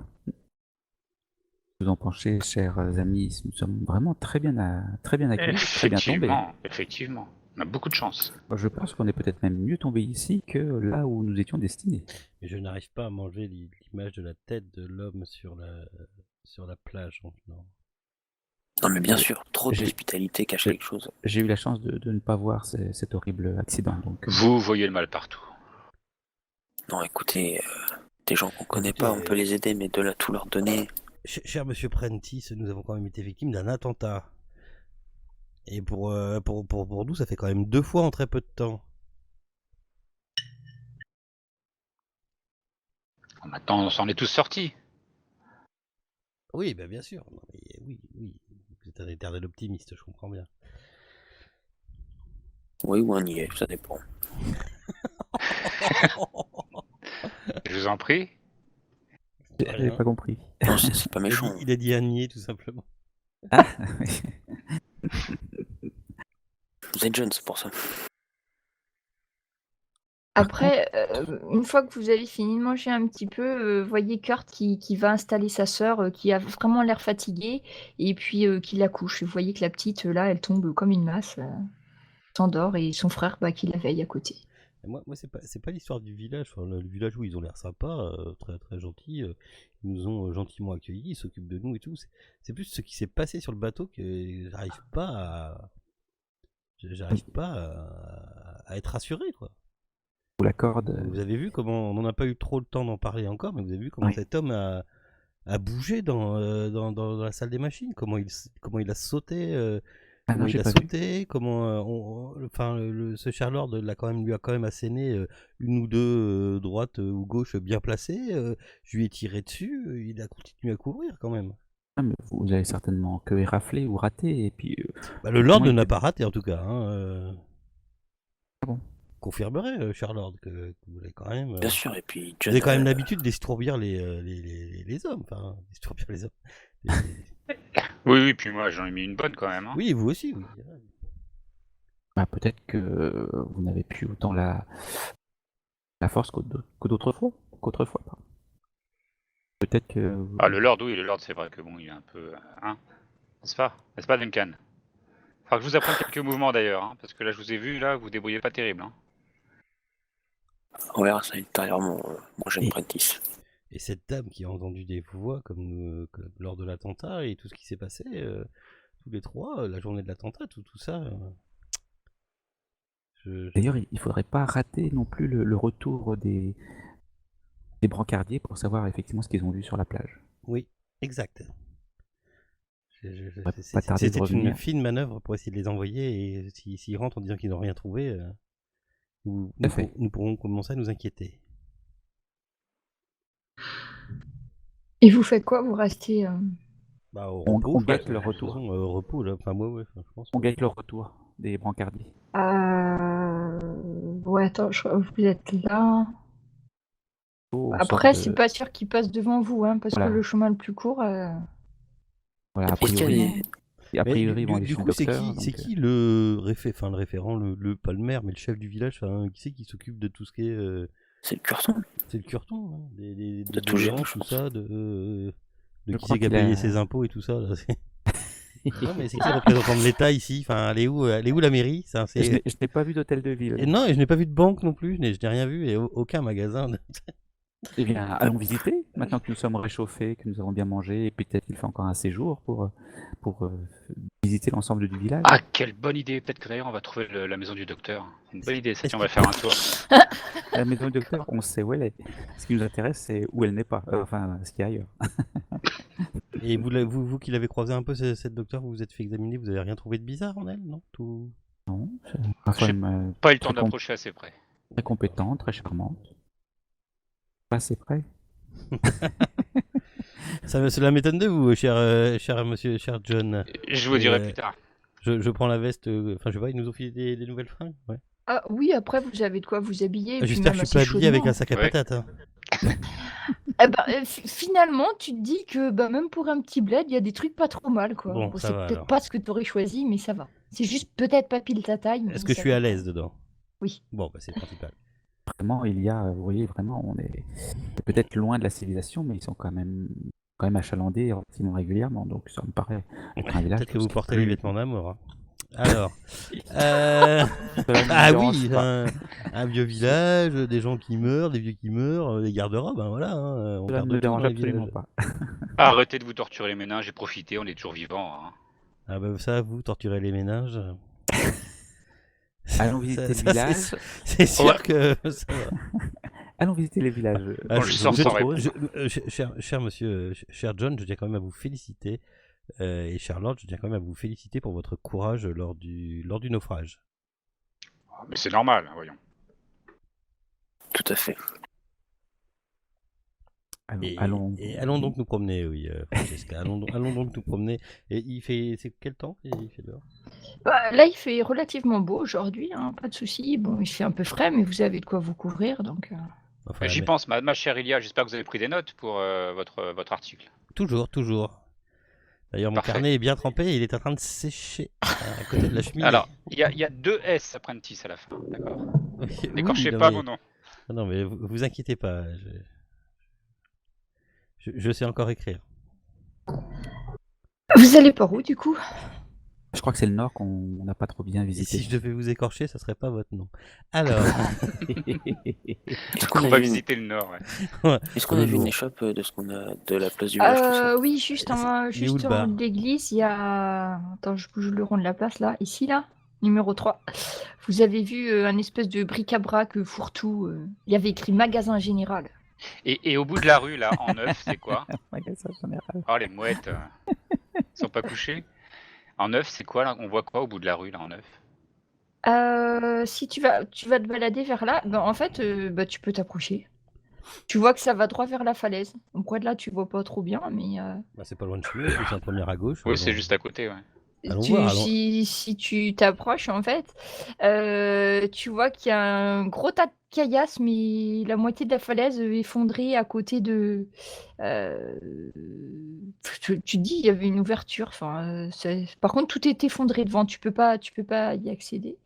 Vous en penchez, chers amis, nous sommes vraiment très bien accueillis, très bien tombés. Effectivement. On a beaucoup de chance. Je pense qu'on est peut-être même mieux tombé ici que là où nous étions destinés. Mais je n'arrive pas à manger l'image de la tête de l'homme sur la plage en venant. Non, mais bien sûr, trop J'ai- d'hospitalité cache quelque chose. J'ai eu la chance de ne pas voir cet horrible accident. Donc, Vous voyez le mal partout. Non, écoutez, des gens qu'on connaît pas, on peut les aider, mais de là tout leur donner. Cher monsieur Prentice, nous avons quand même été victimes d'un attentat. Et pour nous, ça fait quand même 2 fois en très peu de temps. Maintenant, on s'en est tous sortis. Oui, bah bien sûr. Non, mais oui. Vous êtes un éternel optimiste, je comprends bien. Oui, ou on y est, ça dépend. Je vous en prie. j'ai pas compris. Non, c'est pas méchant. Il a dit un niais, tout simplement. Ah, oui. Vous êtes jeune, c'est pour ça. Après, une fois que vous avez fini de manger un petit peu, voyez Kurt qui va installer sa sœur, qui a vraiment l'air fatiguée, et puis qui la couche. Vous voyez que la petite, là, elle tombe comme une masse, s'endort, et son frère qui la veille à côté. Et moi c'est pas l'histoire du village. Enfin, le village où ils ont l'air sympas, très très gentils. Ils nous ont gentiment accueillis, ils s'occupent de nous et tout. C'est plus ce qui s'est passé sur le bateau que j'arrive pas à être rassuré, quoi. Vous l'accorde. Vous avez vu comment on n'en a pas eu trop le temps d'en parler encore, mais vous avez vu comment Oui. cet homme a bougé dans la salle des machines, comment il a sauté Ah non, Comment il j'ai a pas vu. sauté, comment enfin ce Charlord lui a quand même asséné une ou deux droites ou gauches bien placées. Je lui ai tiré dessus, il a continué à courir quand même. Ah, mais vous avez certainement que éraflé ou raté, et puis Bah, le Lord effectivement, il n'a était... pas raté en tout cas. Hein, Ah bon. confirmerait Charlord que vous avez quand même. Bien sûr, et puis Vous John, avez quand même l'habitude d'estourbir les hommes, enfin d'estourbir les hommes. Les- Oui, puis moi j'en ai mis une bonne quand même. Hein. Oui, vous aussi, oui. Bah, peut-être que vous n'avez plus autant la force que d'autres fois, qu'autrefois. Pardon. Peut-être que... Ah, le Lord, oui, le Lord, c'est vrai que bon, il est un peu. Hein, n'est-ce pas? N'est-ce pas, Duncan? Faudra que je vous apprenne quelques mouvements d'ailleurs, hein, parce que là, je vous ai vu, là, vous vous débrouillez pas terrible. Hein. on verra ça ultérieurement, mon jeune Et- Prentice. Et cette dame qui a entendu des voix comme lors de l'attentat et tout ce qui s'est passé, tous les trois, la journée de l'attentat, tout ça. D'ailleurs, il faudrait pas rater non plus le retour des brancardiers pour savoir effectivement ce qu'ils ont vu sur la plage. Oui, exact. Pas tarder de C'était une revenir. fine manœuvre pour essayer de les envoyer et s'ils rentrent en disant qu'ils n'ont rien trouvé, Tout à fait. nous pourrons commencer à nous inquiéter. Et vous faites quoi? Vous restez... Bah, au On repos, je guette pense, le de toute retour. façon, au repos, là. Enfin, moi, ouais, enfin, je pense. On gagne le retour des brancardiers. Ouais, attends, vous êtes là. On Après, sort c'est de... pas sûr qu'ils passent devant vous, hein, parce Voilà. que le chemin le plus court... Voilà, a Est-ce qu'il y a priori, des- a Mais priori, ils vont aller du chez le coup, c'est docteur. qui, c'est donc, qui le enfin, le référent, pas le maire, mais le chef du village, enfin, qui c'est qui s'occupe de tout ce qui est. C'est le curton. C'est le curton, hein, des De tout gérer, doléances, je tout pense. ça, de Je qui crois c'est qui a qu'il a- payé ses impôts et tout ça. Là, non, mais c'est qui le représentant de l'État ici? Enfin, elle est où la mairie? Ça, je n'ai pas vu d'hôtel de ville. Et non, et je n'ai pas vu de banque non plus, je n'ai rien vu, et aucun magasin. Eh bien, allons visiter, maintenant que nous sommes réchauffés, que nous avons bien mangé, et peut-être qu'il fait encore un séjour pour visiter l'ensemble du village. Ah, quelle bonne idée! Peut-être que d'ailleurs, on va trouver la maison du docteur. C'est une bonne idée, ça, tiens, on va faire un tour. La maison du docteur, on sait où elle est. Ce qui nous intéresse, c'est où elle n'est pas. Enfin, ce qu'il y a ailleurs. Et vous qui l'avez croisé un peu, cette docteur, vous vous êtes fait examiner, vous avez rien trouvé de bizarre en elle, non? Tout... Non, c'est une femme Pas eu le temps très, d'approcher assez près. très compétente, très charmante. Pas assez près. Cela m'étonne de vous, cher monsieur, cher John. Je vous dirai plus tard. Je prends la veste, enfin je sais pas, ils nous ont filé des nouvelles fringues, ouais. Ah oui, après, vous avez de quoi vous habiller. et puis J'espère que même je suis pas assez habillé avec chaudement. un sac à Ouais. patates. Hein. Eh ben, finalement, tu te dis que bah, même pour un petit bled, il y a des trucs pas trop mal, quoi. Bon, ça c'est va, peut-être alors. pas ce que tu aurais choisi, mais ça va. C'est juste peut-être pas pile ta taille. mais Est-ce que je ça suis va. à l'aise dedans? Oui. Bon, bah c'est le principal. Vraiment, il y a, vous voyez, vraiment, on est peut-être loin de la civilisation, mais ils sont quand même achalandés relativement régulièrement. Donc, ça me paraît être un village. Peut-être que vous qui est portez plus- les vêtements d'amour. Hein. Alors, Cela ne ah me dérange oui, pas. un vieux village, des gens qui meurent, des vieux qui meurent, des garde-robes, hein, voilà. Hein, on Cela perd ne de me tout dans dérange les absolument villages. pas. Arrêtez de vous torturer les méninges et profitez, on est toujours vivants. Hein. Ah bah ça, vous torturez les ménages. Allons visiter le Ça, village. c'est sûr Ouais. que ça va. Allons visiter les villages. Ah, Bon, je sors sans réponse. cher monsieur, cher John, je tiens quand même à vous féliciter. Et Charlotte, je tiens quand même à vous féliciter pour votre courage lors du naufrage. Mais c'est normal, hein, voyons. Tout à fait. Allons donc nous promener, oui, Francesca. allons donc nous promener. Et c'est quel temps il fait dehors? Bah, là, il fait relativement beau aujourd'hui, hein, pas de souci. Bon, il fait un peu frais, mais vous avez de quoi vous couvrir, donc... Enfin, J'y mais- pense, ma chère Ilia, j'espère que vous avez pris des notes pour votre article. Toujours. D'ailleurs, mon Parfait. carnet est bien trempé et il est en train de sécher à côté de la cheminée. Alors, il y a 2 S apprentice à la fin, d'accord? Oui, N'écorchez non, pas mais- mon nom. Non, mais vous inquiétez pas. Je sais encore écrire. Vous allez par où, du coup? Je crois que c'est le nord qu'on n'a pas trop bien Et visité. si je devais vous écorcher, ça serait pas votre nom. Alors, Est-ce qu'on On a va vu une- visiter le nord, ouais. est-ce qu'on a vu Bonjour. une échoppe de ce qu'on a de la place du village, tout ça? Oui, juste en il est où, juste le en bar haut de l'église, il y a... Attends, je bouge le rond de la place, là. Ici, là, numéro 3. Vous avez vu un espèce de bric-à-brac fourre-tout. Il y avait écrit magasin général. Et au bout de la rue, là, en neuf, c'est quoi? Magasin général. Oh, les mouettes, ils sont pas couchés. En neuf, c'est quoi là? On voit quoi au bout de la rue là en neuf? Si tu vas te balader vers là, ben, en fait, bah, tu peux t'approcher. Tu vois que ça va droit vers la falaise. Donc ouais, de là, tu vois pas trop bien, mais Bah, c'est pas loin de chez nous, en plus, c'est la première à gauche. Oui, c'est allons, juste à côté, ouais. allons voir. Allons... si tu t'approches, en fait, tu vois qu'il y a un gros tas de caillasses, mais la moitié de la falaise effondrée à côté de. Tu te dis, il y avait une ouverture. Enfin, par contre, tout est effondré devant. Tu peux pas y accéder.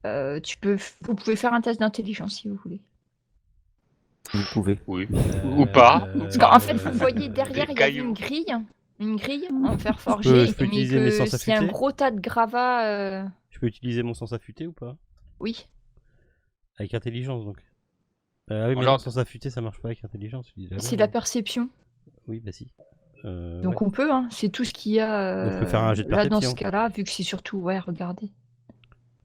Vous pouvez faire un test d'intelligence si vous voulez. Vous pouvez. Oui. Ou pas. Parce qu'en fait, vous voyez derrière, il y avait cailloux. une grille en fer je forgé, peux mais utiliser mes que sens c'est un affûtés gros tas de gravats. Je peux utiliser mon sens affûté ou pas? Oui. Avec intelligence, donc. Ah oui, mais non, Alors, sens affûté, ça marche pas avec intelligence. Je dis de la C'est merde. la perception. Oui, bah si. Ouais. Donc on peut, hein. C'est tout ce qu'il y a Donc je peux faire un jet de là dans ce perception. cas-là, vu que c'est surtout, ouais, regardez.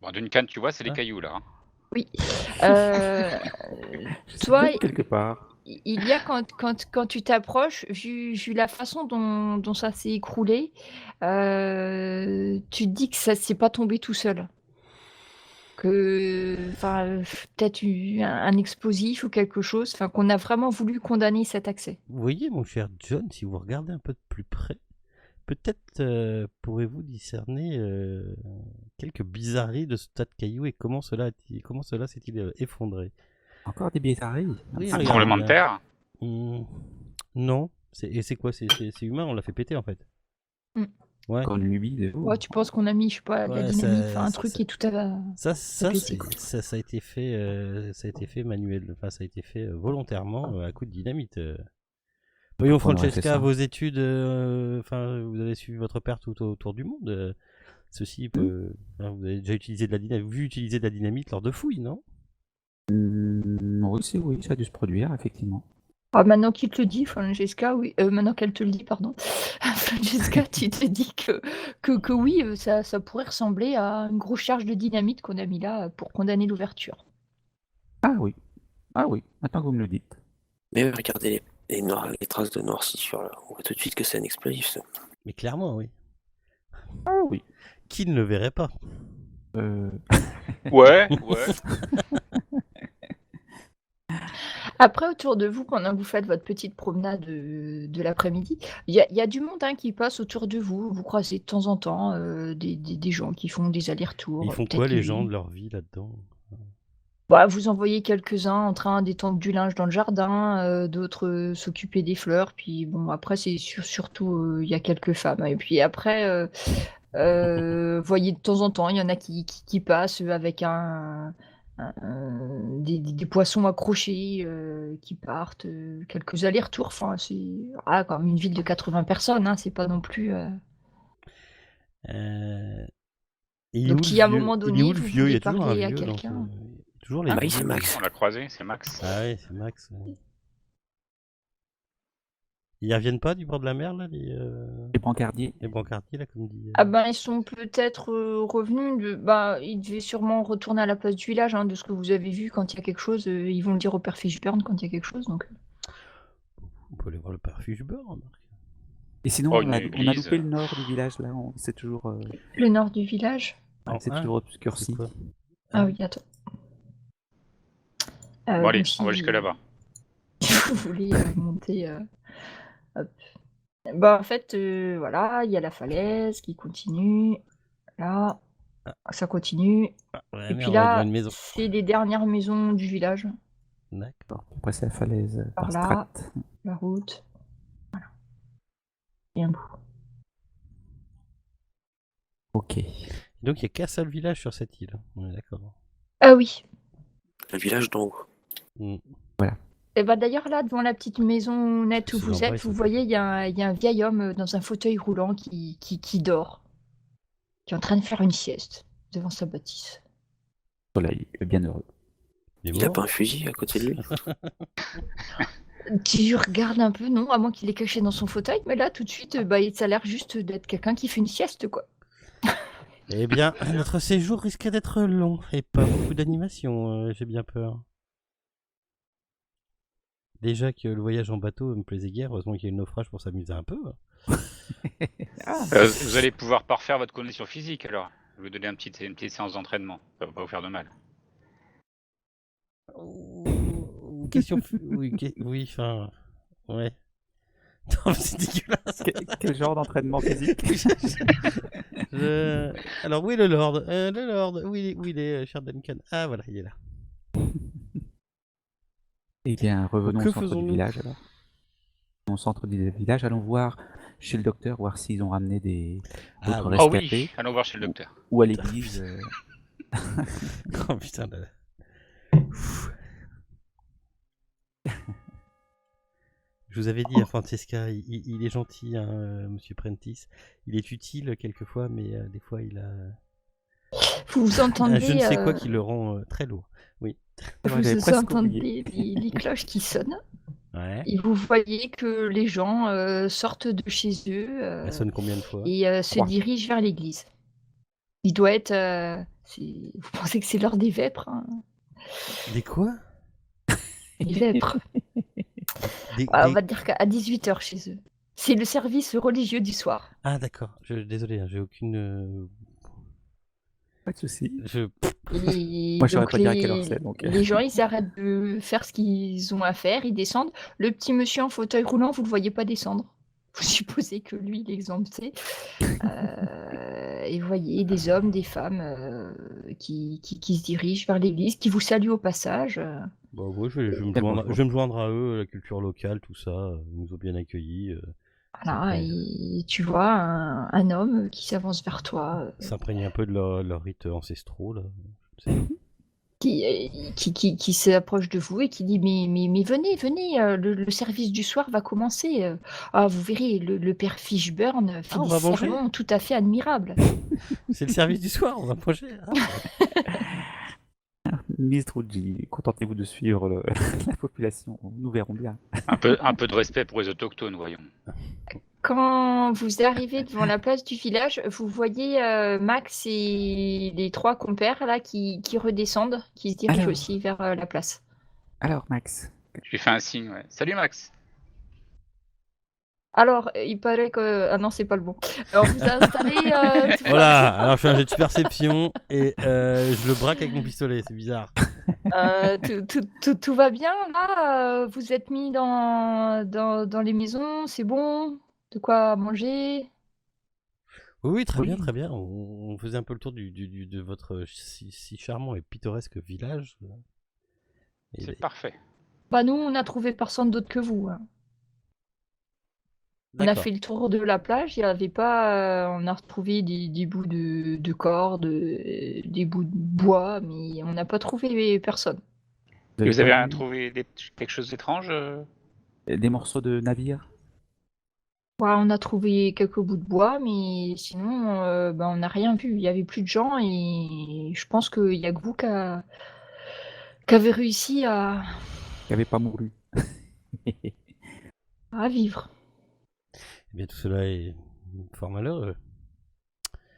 bon, d'une canne, tu vois, c'est les Ah. cailloux là. Hein. Oui. Euh, toi, Peut-être quelque part. il y a quand tu t'approches, vu la façon dont ça s'est écroulé, tu te dis que ça s'est pas tombé tout seul. Enfin, peut-être un explosif ou quelque chose, enfin, qu'on a vraiment voulu condamner cet accès. Vous voyez, mon cher John, si vous regardez un peu de plus près, peut-être pourrez-vous discerner quelques bizarreries de ce tas de cailloux et comment cela s'est-il effondré. Encore des bizarreries. Oui, Un regarde, tremblement de là. terre. Non. Et c'est quoi? C'est humain, on l'a fait péter en fait. Mm. Ouais. Encore une lubie de vous. Ouais, tu penses qu'on a mis, je sais pas, de la Ouais, dynamite, ça- enfin, un ça- truc ça- qui est tout à Ça, pété, quoi. ça a été fait, manuel. Enfin, ça a été fait volontairement à coup de dynamite. Voyons, On aurait fait Francesca, ça. vos études, enfin, vous avez suivi votre père tout autour du monde. Ceci peut, hein, vous avez déjà utilisé de la dynamite, utiliser de la dynamite lors de fouilles, non? Oui, ça a dû se produire, effectivement. Ah, maintenant qu'il te le dit, Francesca, oui, maintenant qu'elle te le dit, pardon, Francesca, tu te dis que oui, ça pourrait ressembler à une grosse charge de dynamite qu'on a mis là pour condamner l'ouverture. Ah oui, maintenant que vous me le dites. Mais regardez les traces de noircissure là. On voit tout de suite que c'est un explosif ça. Mais clairement, oui. Ah oui. Qui ne le verrait pas? Ouais. Après, autour de vous, pendant que vous faites votre petite promenade de l'après-midi, il y a du monde hein, qui passe autour de vous. Vous croisez de temps en temps des gens qui font des allers-retours. Ils font peut-être quoi les gens de leur vie là-dedans? Bah, vous en voyez quelques-uns en train d'étendre du linge dans le jardin, d'autres s'occuper des fleurs. Puis bon, après, c'est surtout, il y a quelques femmes. Et puis après, voyez de temps en temps, il y en a qui passent avec des poissons accrochés qui partent, quelques allers-retours. Enfin, c'est comme une ville de 80 personnes, hein, c'est pas non plus. Et il est Donc, où si le à un vieux? moment Il est donné, où le vous vieux? Il y voulez a toujours un parler à vieux dans quelqu'un. toujours les Ah oui, vieux. c'est Max. On l'a croisé, c'est Max. Ah ouais, c'est Max. Ils reviennent pas du bord de la mer là, Les brancardiers. les brancardiers là, comme dit. Ah ben, ils sont peut-être revenus. Bah, ils devaient sûrement retourner à la place du village, hein, de ce que vous avez vu. Quand il y a quelque chose, ils vont le dire au père Fishburne quand il y a quelque chose. Donc. On peut aller voir le père Fishburne, remarque. Et sinon, Oh, on a une église. loupé le nord du village, là. C'est toujours, Le nord du village. c'est Ah, toujours c'est obscurci. quoi? Ah oui, attends. Bon, allez, donc, on va si jusque là-bas. vous voulez monter. Hop. Bah, en fait, voilà, il y a la falaise qui continue. Là, ça continue. Ouais, Et mais puis on va aller devant là, une maison. c'est les dernières maisons du village. D'accord. Après, c'est la falaise Par par là. strat. La route. Voilà. Et un bout. Ok. Donc il n'y a qu'un seul village sur cette île. On est d'accord. Ah oui. Le village d'en haut. Mm. Et bah d'ailleurs là, devant la petite maison nette où C'est vous l'endroit, êtes, ils vous sont voyez, il y a un vieil homme dans un fauteuil roulant qui dort, qui est en train de faire une sieste devant sa bâtisse. Soleil, le bienheureux. Il est Il a mort. pas un fusil à côté de lui. Tu regardes un peu, non, à moins qu'il est caché dans son fauteuil, mais là tout de suite, bah, ça a l'air juste d'être quelqu'un qui fait une sieste, quoi. Eh bien, notre séjour risquait d'être long et pas beaucoup d'animation, j'ai bien peur. Déjà que le voyage en bateau me plaisait guère, heureusement qu'il y a eu le naufrage pour s'amuser un peu. Ah, Vous allez pouvoir parfaire votre condition physique alors. Je vais vous donner une petite séance d'entraînement. Ça va pas vous faire de mal. Question. Oui, oui, enfin. Ouais. Non, mais c'est dégueulasse. quel genre d'entraînement physique? Alors, où est le Lord? Le Lord, où il est, cher Duncan? Ah, voilà, il est là. Eh bien, revenons Que au centre du faisons-nous? village alors. Au centre du village, allons voir chez le docteur, voir s'ils ont ramené d'autres oui. Oh rescapés. oui, allons voir chez le docteur. Ou à l'église. Oh putain, là. Je vous avais dit, Francesca, il est gentil, hein, Monsieur Prentice. Il est utile quelquefois, mais des fois il a Vous un entendez, je ne sais quoi qui le rend très lourd. Oui. C'est vrai, j'avais vous presque oublié. entendez les cloches qui sonnent Ouais. et vous voyez que les gens sortent de chez eux Elle sonne combien de fois? et se 3. dirigent vers l'église. Il doit être. Vous pensez que c'est l'heure des vêpres, hein? Des quoi? Les vêpres. On va dire qu'à 18h chez eux. C'est le service religieux du soir. Ah d'accord. Désolé, hein, j'ai aucune. Pas de souci. Et Moi, je saurais donc pas dire à quelle heure c'est. Donc... les gens, ils arrêtent de faire ce qu'ils ont à faire, ils descendent. Le petit monsieur en fauteuil roulant, vous le voyez pas descendre. Vous supposez que lui, il est exempté. Et vous voyez des hommes, des femmes qui se dirigent vers l'église, qui vous saluent au passage. Bah ouais, je vais me joindre à eux, la culture locale, tout ça. Ils nous ont bien accueillis. Voilà, et tu vois un homme qui s'avance vers toi. S'imprégner un peu de leur rites ancestraux, là. Qui s'approche de vous et qui dit mais venez, le service du soir va commencer. Ah, vous verrez, le père Fishburne fait on des va manger sermons tout à fait admirables. C'est le service du soir, on va manger. Miss Trudgy, contentez-vous de suivre la population, nous verrons bien. Un peu de respect pour les autochtones, voyons. Quand vous arrivez devant la place du village, vous voyez Max et les 3 compères là qui redescendent, qui se dirigent Alors. aussi vers la place. Alors, Max. Je lui fais un signe, ouais. Salut Max. Alors, il paraît que... Ah non, c'est pas le bon. Alors, vous installez... Voilà, alors je fais un jet de perception et je le braque avec mon pistolet, c'est bizarre. Tout va bien, là vous êtes mis dans les maisons, c'est bon? De quoi manger? Oui, très bien, Oui. très bien. On faisait un peu le tour de votre si charmant et pittoresque village. Et C'est parfait. Bah nous, on a trouvé personne d'autre que vous, hein. On a D'accord. fait le tour de la plage, il y avait pas... on a retrouvé des bouts de cordes, des bouts de bois, mais on n'a pas trouvé personne. Vous avez trouvé quelque chose d'étrange Des morceaux de navire? Ouais, on a trouvé quelques bouts de bois, mais sinon, on n'a rien vu. Il y avait plus de gens et je pense qu'il y a que vous qui avez réussi à Qui n'avait pas mouru. vivre. Eh bien, tout cela est fort malheureux.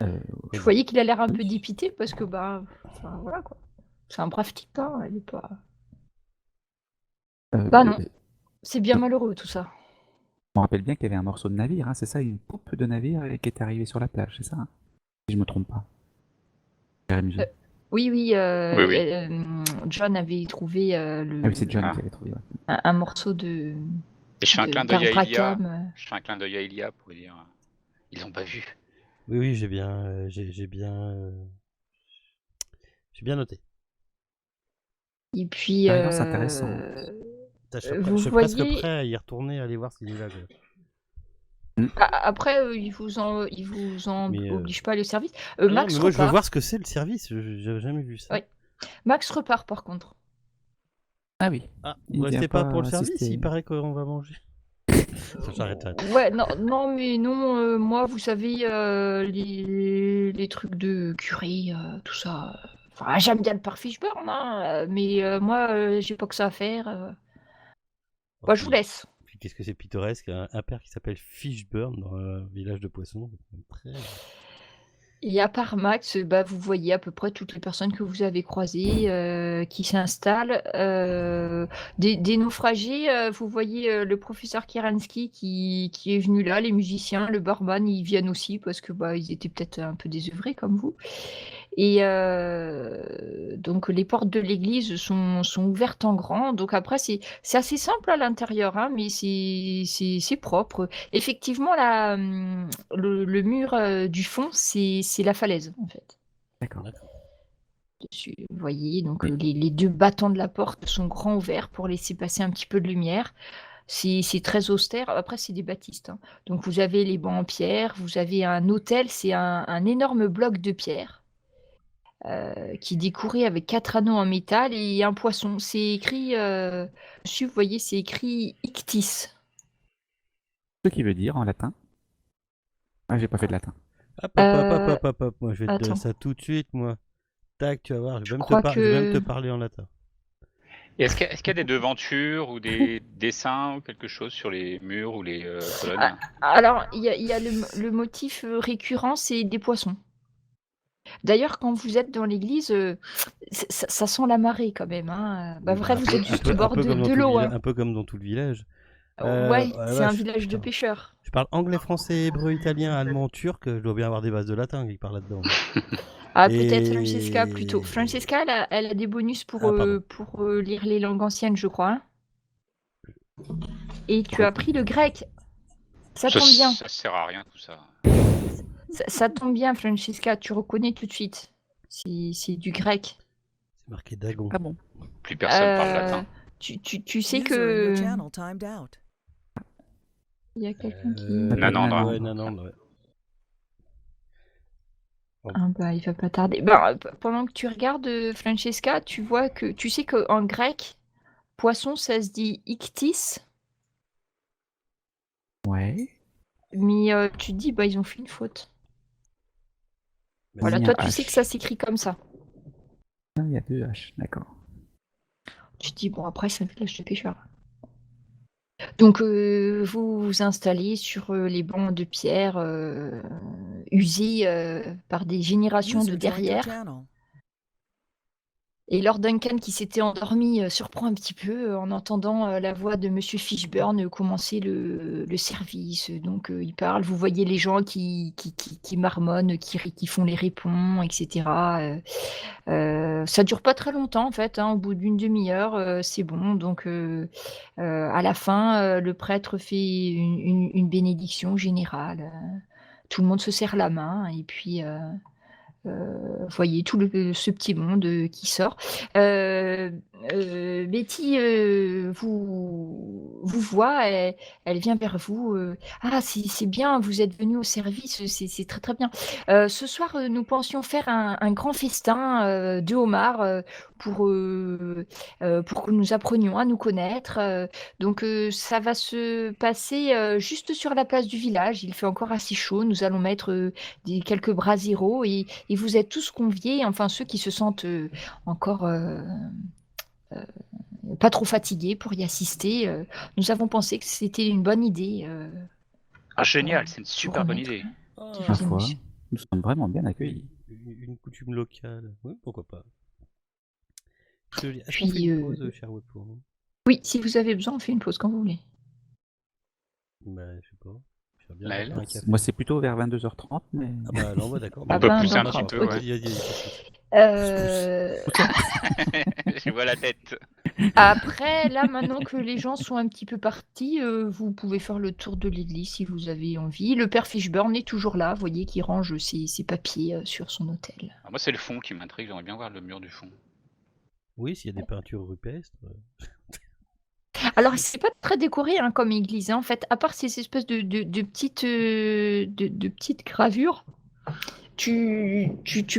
Je voyais qu'il a l'air un peu dépité parce que, enfin, voilà quoi. C'est un brave type, hein, il est pas... Bah non, c'est bien malheureux tout ça. Je me rappelle bien qu'il y avait un morceau de navire, hein, c'est ça, une poupe de navire qui est arrivée sur la plage, c'est ça, hein, si je me trompe pas. RMJ. Oui, Oui. John avait trouvé Ah oui, c'est John qui avait trouvé. Ouais. un morceau de... Et je fais un clin d'œil à Elia. d'Arbracam. Je fais un clin d'œil à Elia pour dire ils l'ont pas vu. Oui, j'ai bien noté. Et puis, Ah non, c'est intéressant. vous Je suis presque voyez... prêt à y retourner, à aller voir ce qu'il est là. Après, ils vous Mais, obligent pas à aller au service. Non, Max mais moi, je veux repart. voir ce que c'est le service. J'avais jamais vu ça. Ouais. Max repart par contre. Ah oui. Ah, Il vous restez vient pas pas pour le service? assister. Il paraît qu'on va manger. J'arrête. Ouais, non, mais non, moi, vous savez, les trucs de curé, tout ça. Enfin, j'aime bien le père Fishburne, hein, mais moi, j'ai pas que ça à faire. Moi, je vous laisse. Puis qu'est-ce que c'est pittoresque, un père qui s'appelle Fishburne dans un village de poissons. Très... Et à part Max, vous voyez à peu près toutes les personnes que vous avez croisées qui s'installent. Des naufragés, vous voyez le professeur Kiransky qui est venu là, les musiciens, le barman, ils viennent aussi parce que ils étaient peut-être un peu désœuvrés comme vous. Et donc les portes de l'église sont ouvertes en grand. Donc après, c'est assez simple à l'intérieur, hein, mais c'est propre. Effectivement, le mur du fond, c'est la falaise, en fait. D'accord. Dessus, vous voyez, donc Oui. les deux battants de la porte sont grands ouverts pour laisser passer un petit peu de lumière. C'est très austère. Après, c'est des baptistes, hein. Donc vous avez les bancs en pierre, vous avez un autel, c'est un énorme bloc de pierre qui est décoré avec 4 anneaux en métal et un poisson. C'est écrit, dessus, vous voyez, c'est écrit Ictis. Ce qui veut dire en latin. Ah, j'ai pas fait de latin. Hop, Euh, hop. Moi, je vais te dire attends. ça tout de suite, moi. Tac, tu vas voir. Je crois Je vais même te que... parler en latin. Et est-ce qu'il y a des devantures ou des dessins ou quelque chose sur les murs ou les colonnes? Alors, il y a le motif récurrent, c'est des poissons. D'ailleurs, quand vous êtes dans l'église, ça sent la marée quand même, hein. Vrai, vous êtes juste au bord de l'eau, hein. Un peu comme dans tout le village. Ouais, la c'est un vache, village de putain. pêcheurs. Je parle anglais, français, hébreu, italien, allemand, turc. Je dois bien avoir des bases de latin qui parlent là-dedans. Ah, peut-être Et- Francesca plutôt. Francesca, elle a des bonus pour pardon. lire les langues anciennes, je crois, hein. Et tu as pris le grec. Ça tombe bien. Ça sert à rien tout ça. Ça tombe bien, Francesca. Tu reconnais tout de suite. C'est du grec. C'est marqué Dagon. Ah bon? Plus personne parle latin. Tu sais User in que... your channel timed out. Il y a quelqu'un qui... Nanandre. Ouais, Nanandre, ouais. Ah il va pas tarder. Pendant que tu regardes Francesca, tu vois que... Tu sais qu'en grec, poisson, ça se dit ictis. Ouais. Mais tu te dis, ils ont fait une faute. Bah, Voilà, il y a toi, un tu sais H. que ça s'écrit comme ça. Ah, il y a 2 H, d'accord. Tu te dis, après, c'est un village de pêcheurs. Donc, vous vous installez sur les bancs de pierre usés par des générations de User joined your derrière. channel. Et Lord Duncan, qui s'était endormi, surprend un petit peu en entendant la voix de Monsieur Fishburne commencer le service. Donc, il parle. Vous voyez les gens qui marmonnent, qui font les répons, etc. Ça dure pas très longtemps, en fait, hein. Au bout d'une demi-heure, c'est bon. Donc, à la fin, le prêtre fait une bénédiction générale. Tout le monde se serre la main et puis... vous voyez tout ce petit monde qui sort. Betty vous voit, elle vient vers vous. Ah, c'est bien, vous êtes venu au service, c'est très très bien. Ce soir, nous pensions faire un grand festin de homards pour que nous apprenions à nous connaître. Donc, ça va se passer juste sur la place du village. Il fait encore assez chaud. Nous allons mettre quelques braseros et vous êtes tous conviés, enfin ceux qui se sentent encore pas trop fatigués pour y assister. Nous avons pensé que c'était une bonne idée. Génial, c'est une vous super bonne remettre idée. quelques Ma foi, émotions. nous sommes vraiment bien accueillis. Une coutume locale. Oui, pourquoi pas. Est-ce qu'on Puis, fait une pause, cher Webpo? Oui, si vous avez besoin, on fait une pause quand vous voulez. Bah, je sais pas. J'aimerais bien Laël. boire un café. Moi, c'est plutôt vers 22h30, mais... Ah bah non, d'accord. Ah On peut ben, pousser un d'accord, petit peu, ok. ouais. Vas-y. Je vois la tête. Après, là, maintenant que les gens sont un petit peu partis, vous pouvez faire le tour de l'église si vous avez envie. Le père Fishburne est toujours là, vous voyez, qui range ses papiers sur son autel. Moi, c'est le fond qui m'intrigue. J'aimerais bien voir le mur du fond. Oui, s'il y a des peintures rupestres. Alors, c'est pas très décoré hein, comme église, hein, en fait, à part ces espèces de petites gravures, tu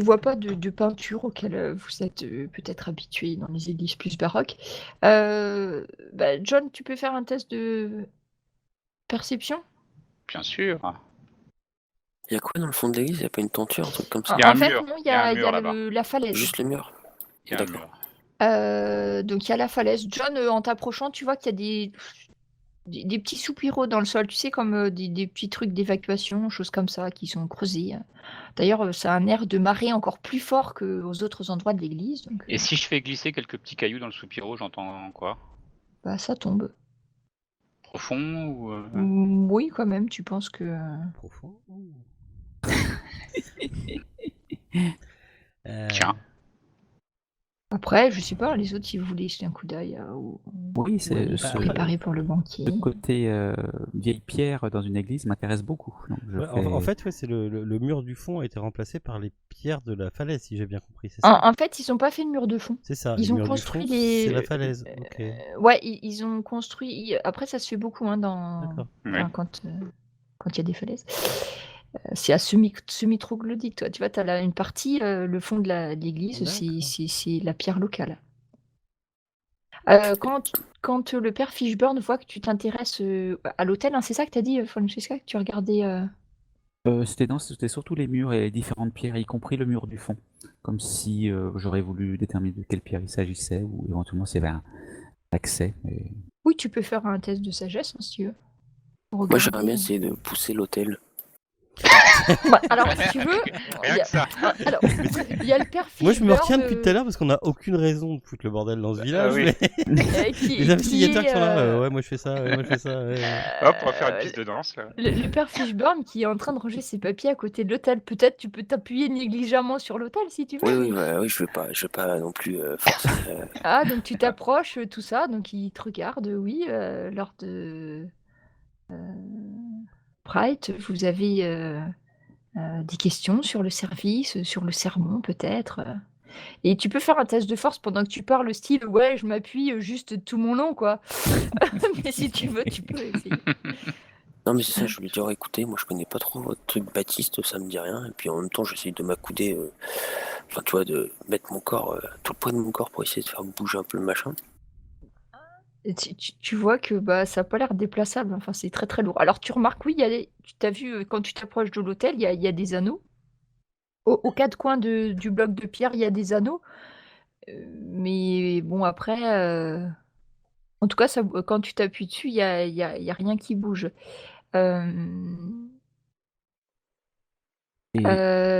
vois pas de peinture auxquelles vous êtes peut-être habitué dans les églises plus baroques. John, tu peux faire un test de perception? Bien sûr. Il y a quoi dans le fond de l'église? Il n'y a pas une tenture, un truc comme ça? Il y a En un fait, mur. non, il Il y a un mur y là-bas. a la falaise. Juste le mur? Il y a un D'accord. mur. Donc il y a la falaise. John, en t'approchant, tu vois qu'il y a des petits soupiraux dans le sol, tu sais, comme des petits trucs d'évacuation, choses comme ça, qui sont creusés. D'ailleurs, ça a un air de marée encore plus fort qu'aux autres endroits de l'église. Donc, Et si je fais glisser quelques petits cailloux dans le soupirau, j'entends quoi? bah, ça tombe. Profond ou Oui, quand même, tu penses que... Profond. Tiens. Après, je sais pas, les autres, si vous voulez jeter un coup d'œil ou Oui, c'est aller ce, préparer pour le banquet. ce côté vieille pierre dans une église m'intéresse beaucoup. Donc je Ouais, fais... en fait, ouais, c'est le mur du fond a été remplacé par les pierres de la falaise, si j'ai bien compris. C'est ça. En fait, ils n'ont pas fait de mur de fond. C'est ça. Ils le ont mur construit du fond, les. c'est la falaise. Ok. Ouais, ils ont construit. Après, ça se fait beaucoup dans. D'accord. Enfin, quand il y a des falaises. C'est à semi-troglodyte, toi. Tu vois, tu as une partie, le fond de l'église, D'accord. c'est la pierre locale. Quand le père Fishburne voit que tu t'intéresses à l'hôtel, hein, c'est ça que tu as dit, Francesca, que tu regardais. C'était surtout les murs et les différentes pierres, y compris le mur du fond. Comme si j'aurais voulu déterminer de quelle pierre il s'agissait, ou éventuellement s'il y avait un accès. Mais... Oui, tu peux faire un test de sagesse, hein, si tu veux. Moi, j'aimerais bien essayer de pousser l'hôtel. Bah, alors, si tu veux, Rien que ça. alors, il y a le père Fishburne. Moi, je me retiens depuis tout à l'heure parce qu'on n'a aucune raison de foutre le bordel dans ce village. oui. Mais... les investigateurs qui sont là, est, ouais, moi je fais ça, ouais, moi je fais ça. Ouais. Hop, on va faire une piste de danse. Là. le père Fishburne qui est en train de ranger ses papiers à côté de l'hôtel. Peut-être tu peux t'appuyer négligemment sur l'hôtel si tu veux. Oui, je vais pas non plus forcer. Ah, donc tu t'approches, tout ça, donc il te regarde, oui, lors de Bright, vous avez des questions sur le service, sur le sermon peut-être. Et tu peux faire un test de force pendant que tu parles, style ouais, je m'appuie juste tout mon long, quoi. Mais si tu veux, tu peux essayer. Non, mais c'est ça, je lui dire, écoutez, moi je connais pas trop votre truc Baptiste, ça me dit rien. Et puis en même temps, j'essaye de m'accouder, enfin, tu vois, de mettre mon corps, tout le poids de mon corps pour essayer de faire bouger un peu le machin. Et tu vois que bah, ça n'a pas l'air déplaçable, enfin, c'est très très lourd. Alors tu remarques, oui, tu t'as vu, quand tu t'approches de l'hôtel, il y a des anneaux. Aux quatre coins du bloc de pierre, il y a des anneaux. Mais bon, après, en tout cas, quand tu t'appuies dessus, il y a rien qui bouge.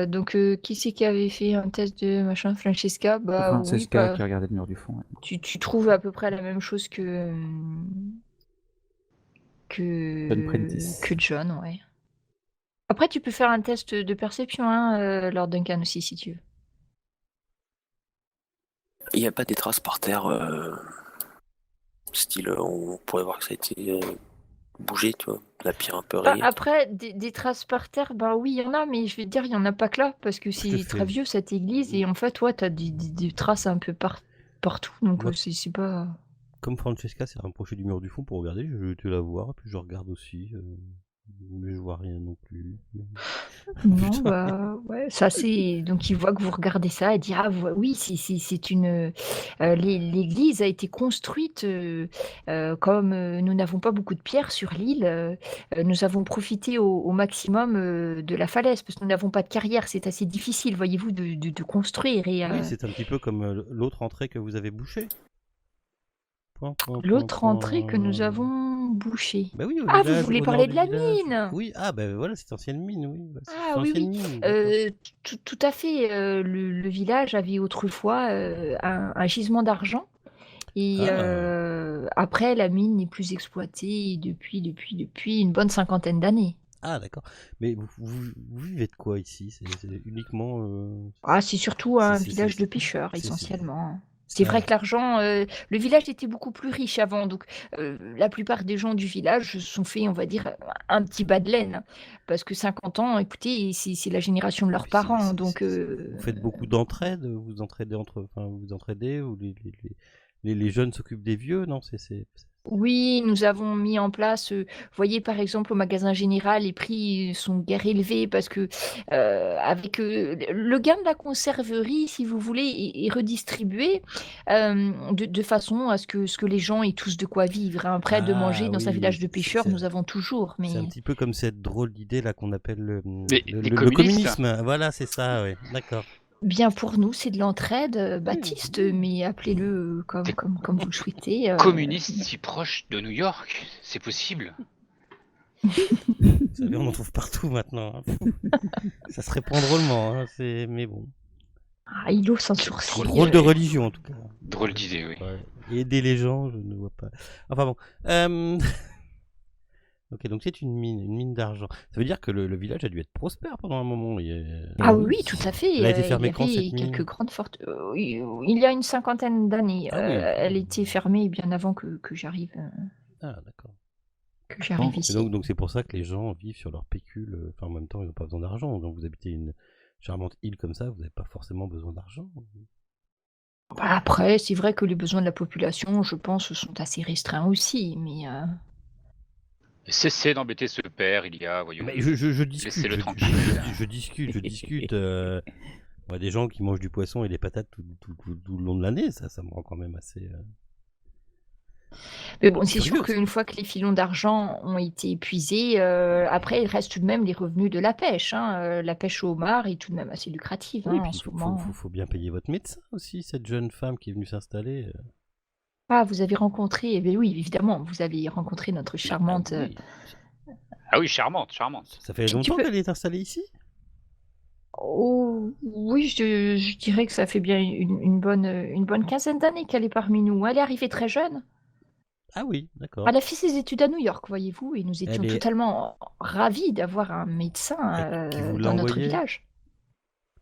Donc, qui c'est qui avait fait un test de machin? Francesca? Bah oui, Francesca qui regardait le mur du fond. Ouais. tu trouves à peu près la même chose John Prentice. que John, ouais. Après, tu peux faire un test de perception, hein, Lord Duncan aussi, si tu veux. Il n'y a pas des traces par terre, style, on pourrait voir que ça a été bougé, tu vois, la pierre un peu Bah, rayée. après, des traces par terre, bah oui, il y en a, mais je vais te dire, il n'y en a pas que là, parce que c'est très vieux cette église, et en fait, toi, tu as des traces un peu partout, donc Moi- c'est pas. Comme Francesca s'est rapprochée du mur du fond pour regarder, je te la voir, puis je regarde aussi, mais je vois rien non plus. Non, Putain. bah ouais, ça c'est. Donc il voit que vous regardez ça et dit ah oui, c'est une. L'église a été construite comme nous n'avons pas beaucoup de pierres sur l'île. Nous avons profité au maximum de la falaise parce que nous n'avons pas de carrière. C'est assez difficile, voyez-vous, de construire. Et, Oui, c'est un petit peu comme l'autre entrée que vous avez bouchée. l'autre entrée que nous avons bouchée. Bah oui, au Ah, vous village, voulez au parler nord de du la village. mine? Oui, ah bah voilà, cette ancienne mine, oui. Bah, cette Ah oui, ancienne oui. mine, d'accord. Tout à fait. Le village avait autrefois un gisement d'argent. Et après, la mine n'est plus exploitée depuis une bonne 50aine d'années. Ah d'accord. Mais vous vivez de quoi ici? C'est uniquement... Ah, c'est surtout un c'est- village c'est- de pêcheurs, c'est- essentiellement. C'est Ah. vrai que l'argent, le village était beaucoup plus riche avant, donc la plupart des gens du village se sont fait, on va dire, un petit bas de laine. Parce que 50 ans, écoutez, c'est la génération de leurs Puis parents, donc... Vous faites beaucoup d'entraide, vous entraidez vous entraidez, ou les jeunes s'occupent des vieux, non? Oui, nous avons mis en place, vous voyez par exemple au magasin général, les prix sont guère élevés parce que avec le gain de la conserverie, si vous voulez, est redistribué de façon à ce que les gens aient tous de quoi vivre, hein. Après, de manger dans un oui, village de pêcheurs, nous avons toujours, c'est un mais petit peu comme cette drôle d'idée là qu'on appelle Les le communistes. communisme. Voilà, c'est ça, oui. D'accord. Bien pour nous, c'est de l'entraide, Oui, Baptiste, oui. mais appelez-le Des comme vous le souhaitez. communistes si proches de New York, c'est possible. Vous savez, on en trouve partout maintenant. Hein. Ça se répand drôlement, hein, mais bon. Ah, il ose sans sourcil. Drôle de religion en tout cas. Drôle d'idée, oui. Ouais. Aider les gens, je ne vois pas. Enfin bon. Ok, donc c'est une mine d'argent. Ça veut dire que le village a dû être prospère pendant un moment. Ah oui, tout à fait. Elle a été Il y fermée quand, cette avait mine? quelques grandes fortunes. Il y a une cinquantaine d'années. Ah oui. Elle était fermée bien avant que j'arrive Ah, d'accord. Et ici. donc c'est pour ça que les gens vivent sur leur pécule. Enfin, en même temps, ils n'ont pas besoin d'argent. Donc vous habitez une charmante île comme ça, vous n'avez pas forcément besoin d'argent. Bah, après, c'est vrai que les besoins de la population, je pense, sont assez restreints aussi. Mais Cessez d'embêter ce père, voyons. Mais je discute. Laissez-le tranquille. Je discute. Ouais, des gens qui mangent du poisson et des patates tout le long de l'année, ça me rend quand même assez. Mais bon, c'est sûr Curieux, ça. qu'une fois que les filons d'argent ont été épuisés, après, il reste tout de même les revenus de la pêche. La pêche au homard est tout de même assez lucrative Oui, en puis ce moment. faut bien payer votre médecin aussi, cette jeune femme qui est venue s'installer. Ah, vous avez rencontré, eh bien oui, évidemment, vous avez rencontré notre charmante. Oui. Ah oui, charmante. Ça fait Tu longtemps peux- qu'elle est installée ici? Oh, oui, je dirais que ça fait bien une bonne quinzaine d'années qu'elle est parmi nous. Elle est arrivée très jeune. Ah oui, d'accord. Elle a fait ses études à New York, voyez-vous, et nous étions Elle est- totalement ravis d'avoir un médecin Qui vous l'a dans notre envoyée? village.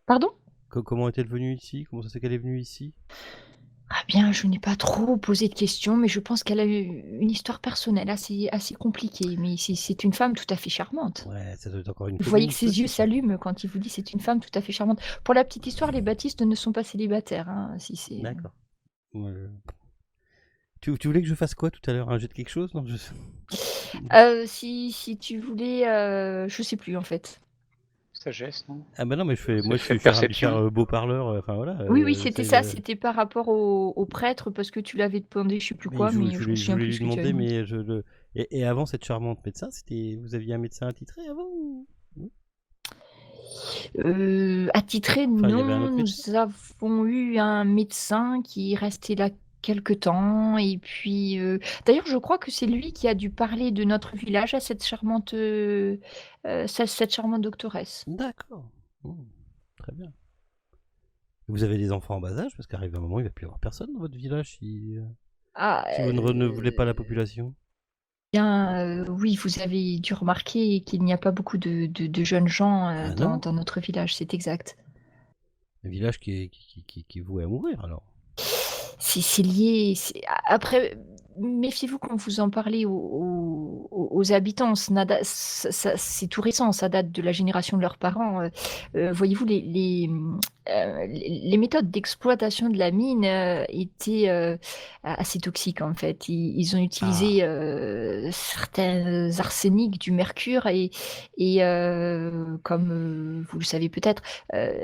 Pardon? Comment est-elle venue ici? Comment ça se fait qu'elle est venue ici? Ah bien, je n'ai pas trop posé de questions, mais je pense qu'elle a eu une histoire personnelle assez compliquée. Mais c'est une femme tout à fait charmante. Ouais, ça doit être encore une Vous voyez que communiste ses aussi, yeux ça. s'allument quand il vous dit c'est une femme tout à fait charmante. Pour la petite histoire, les baptistes ne sont pas célibataires. Si c'est... D'accord. Ouais, tu voulais que je fasse quoi tout à l'heure? Un jet de quelque chose? Non, Si tu voulais, je sais plus en fait. Sagesse, non? Ah bah non, mais C'est moi je fait suis perception. beau parleur, enfin voilà. Oui, c'était ça, c'est- c'était par rapport au prêtre parce que tu l'avais demandé, je sais plus Mais quoi, mais je je me voulais souviens plus lui ce que tu avais demander, demandé. et avant cette charmante médecin, vous aviez un médecin attitré avant Oui. Attitré, Enfin, il y avait un non, autre médecin? nous avons eu un médecin qui est resté là quelque temps et puis, d'ailleurs je crois que c'est lui qui a dû parler de notre village à cette charmante doctoresse. D'accord. Très bien. Vous avez des enfants en bas âge? Parce qu'arrive un moment, il va plus y avoir personne dans votre village Ah, si vous ne renouvelez pas la population. bien, oui, vous avez dû remarquer qu'il n'y a pas beaucoup de jeunes gens, Ah dans non? notre village, c'est exact. Un village qui est voué à mourir alors. C'est lié, après, méfiez-vous quand vous en parlez aux habitants, c'est tout récent, ça date de la génération de leurs parents, voyez-vous les méthodes d'exploitation de la mine, étaient, assez toxiques en fait. Ils ont utilisé, certains arsenics, du mercure et comme, vous le savez peut-être,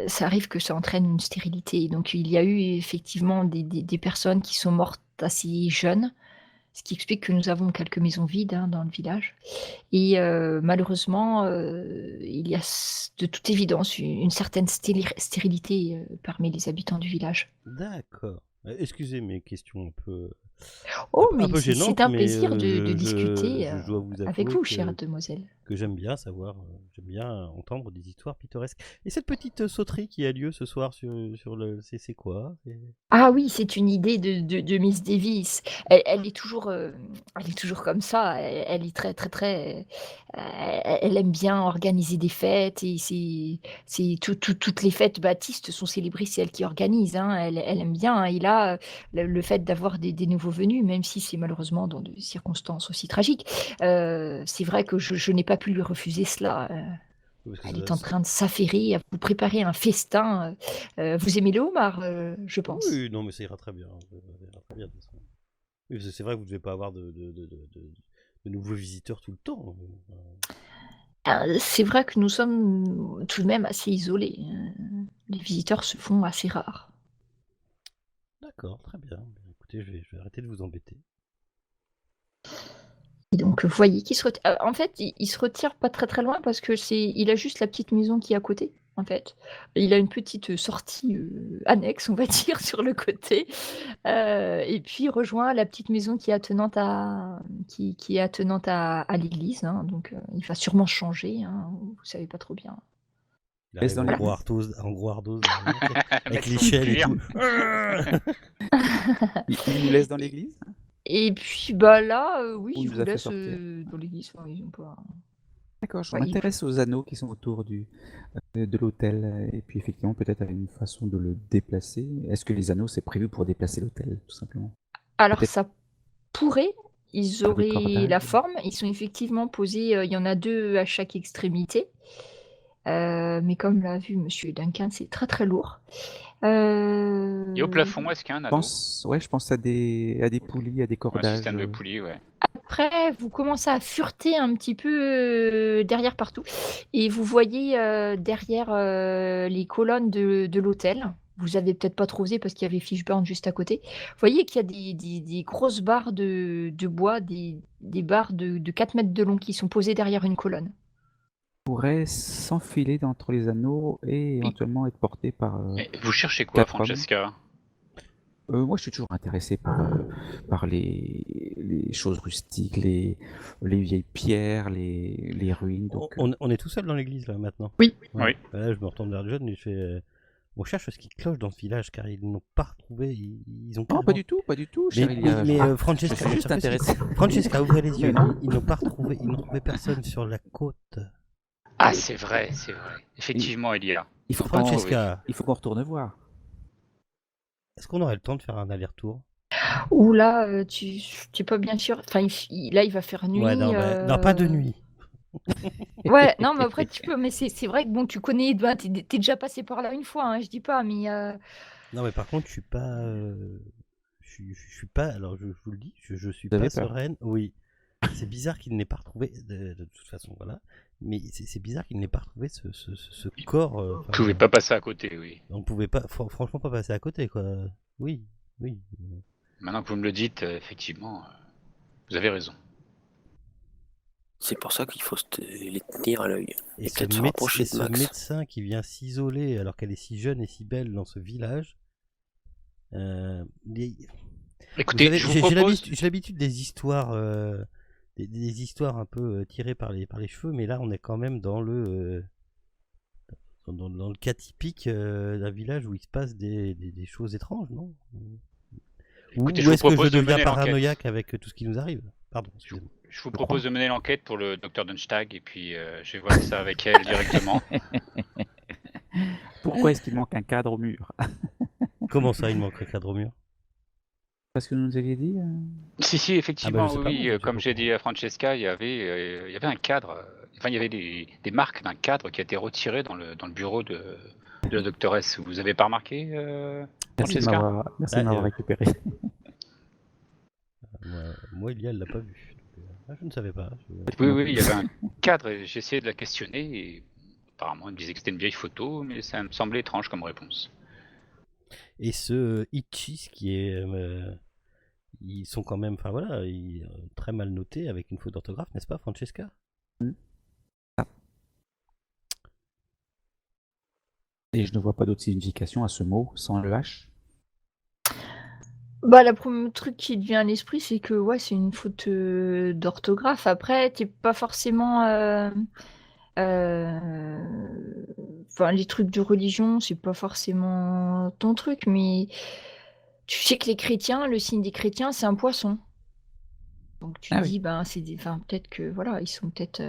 ça arrive que ça entraîne une stérilité. Donc il y a eu effectivement des personnes qui sont mortes assez jeunes, ce qui explique que nous avons quelques maisons vides, dans le village et malheureusement, il y a de toute évidence une certaine stérilité, parmi les habitants du village. D'accord. Excusez mes questions Oh, un mais peu c'est gênantes, un mais plaisir de discuter, je dois vous avec avouer vous, chère demoiselle. que j'aime bien j'aime bien entendre des histoires pittoresques. Et cette petite sauterie qui a lieu ce soir c'est quoi? Ah oui, c'est une idée de Miss Davis. Elle est toujours comme ça. Elle est très, très, très, elle aime bien organiser des fêtes et toutes les fêtes baptistes sont célébrées, c'est elle qui organise, Elle aime bien, et là, le fait d'avoir des nouveaux venus, même si c'est malheureusement dans des circonstances aussi tragiques, c'est vrai que je n'ai pas pu lui refuser cela. Parce que Elle est en train de s'affairer à vous préparer un festin. Vous aimez le homard, je pense? Oui, non, mais ça ira très bien. Ça ira très bien, de toute façon. Oui, parce que c'est vrai que vous ne devez pas avoir de nouveaux visiteurs tout le temps. C'est vrai que nous sommes tout de même assez isolés. Les visiteurs se font assez rares. D'accord, très bien. Écoutez, je vais arrêter de vous embêter. Et donc, vous voyez qu'il en fait, il se retire pas très, très loin parce que il a juste la petite maison qui est à côté. en fait. Il a une petite sortie, annexe, on va dire, sur le côté, et puis il rejoint la petite maison qui est attenante à l'église, hein, donc il va sûrement changer, hein, vous savez pas trop bien. Il Laisse arrive dans en l'église. gros ardos, avec les son chaînes et cuir. tout. Il nous laisse dans l'église? Et puis, bah, là, oui, Ou il ils nous vous a fait laissent, sortir? dans l'église, enfin, ils ont pas D'accord, je ouais, ils m'intéresse aux anneaux qui sont autour de l'autel, et puis effectivement, peut-être à une façon de le déplacer. Est-ce que les anneaux, c'est prévu pour déplacer l'autel, tout simplement? alors Peut-être ça pourrait, ils par des auraient la cordages? forme, ils sont effectivement posés, il y en a 2 à chaque extrémité, mais comme l'a vu monsieur Duncan, c'est très, très lourd. Et au plafond, est-ce qu'il y a un anneau? Je pense à des poulies, à des Un cordages. système de poulie, ouais. Après, vous commencez à fureter un petit peu, derrière partout et vous voyez, derrière, les colonnes de l'hôtel. Vous avez peut-être pas trop osé parce qu'il y avait Fishburne juste à côté. Vous voyez qu'il y a des grosses barres de bois, des barres de 4 mètres de long qui sont posées derrière une colonne. Pourrait s'enfiler entre les anneaux et éventuellement être porté par Mais vous cherchez quoi, 4 hommes. Francesca? Moi, je suis toujours intéressé par les choses rustiques, les vieilles pierres, les ruines. Donc, On est tout seul dans l'église là maintenant. Oui. Oui. Là, je me retourne vers le jeune et je fais. On cherche ce qui cloche dans ce village car ils n'ont pas retrouvé. Ils ont non, carrément- pas du tout, cher Mais, Ilias. Francesca, je suis juste bien sûr que si. intéressé. Francesca, ouvrez les yeux. Mais non. Ils n'ont pas retrouvé. Ils n'ont trouvé personne sur la côte. Ah, c'est vrai, c'est vrai. Effectivement, il y est là. Il faut qu'on Francesca, retourne voir. est-ce qu'on aurait le temps de faire un aller-retour? Ou là, tu es pas bien sûr. Enfin, là, il va faire nuit. Ouais, non, non, pas de nuit. Ouais, non, mais après, tu peux. Mais c'est vrai que bon, tu connais. Ben, t'es déjà passé par là une fois, hein, je dis pas, mais. Non, mais par contre, je suis pas. Je suis pas. Alors, je vous le dis, je suis Vous avez pas peur? sereine. Oui. C'est bizarre qu'il n'ait pas retrouvé. De toute façon, voilà. Mais c'est bizarre qu'il n'ait pas retrouvé ce corps. Vous pouvez pas passer à côté, oui. On pouvait pas, franchement, pas passer à côté, quoi. Oui, oui. Maintenant que vous me le dites, effectivement, vous avez raison. C'est pour ça qu'il faut les tenir à l'œil. Et Et ce, peut-être se rapprocher de Max. médecin qui vient s'isoler alors qu'elle est si jeune et si belle dans ce village. Écoutez, je vous propose... J'ai l'habitude des histoires, des histoires un peu tirées par les cheveux, mais là on est quand même dans le cas typique d'un village où il se passe des choses étranges, non? Écoutez, Ou je vous est-ce que je propose de deviens mener l'enquête. paranoïaque avec tout ce qui nous arrive? Pardon, excusez-moi. Je vous propose de mener l'enquête pour le docteur Dunstag et puis je vais voir ça avec elle directement. Pourquoi est-ce qu'il manque un cadre au mur? Comment ça, il manquerait cadre au mur? Parce que vous nous aviez dit. Si, effectivement, je sais pas, oui. moi, je Comme sais j'ai pas. dit à Francesca, il y avait un cadre. Enfin, il y avait des marques d'un cadre qui a été retiré dans le bureau de la doctoresse. Vous avez pas remarqué, Merci de Francesca? m'avoir récupéré. Moi, Ilia, elle l'a pas vu. Donc, je ne savais pas. Oui, il y avait un cadre et j'ai essayé de la questionner et apparemment elle me disait que c'était une vieille photo, mais ça me semblait étrange comme réponse. Et ce Ichis qui est. Ils sont quand même. Enfin voilà, très mal notés avec une faute d'orthographe, n'est-ce pas, Francesca? Et je ne vois pas d'autre signification à ce mot sans le H. Bah, le premier truc qui te vient à l'esprit, c'est que ouais, c'est une faute d'orthographe. Après, t'es pas forcément. Enfin, les trucs de religion, c'est pas forcément ton truc, mais tu sais que les chrétiens, le signe des chrétiens, c'est un poisson. Donc tu te dis, ben, enfin, peut-être que voilà, ils sont peut-être.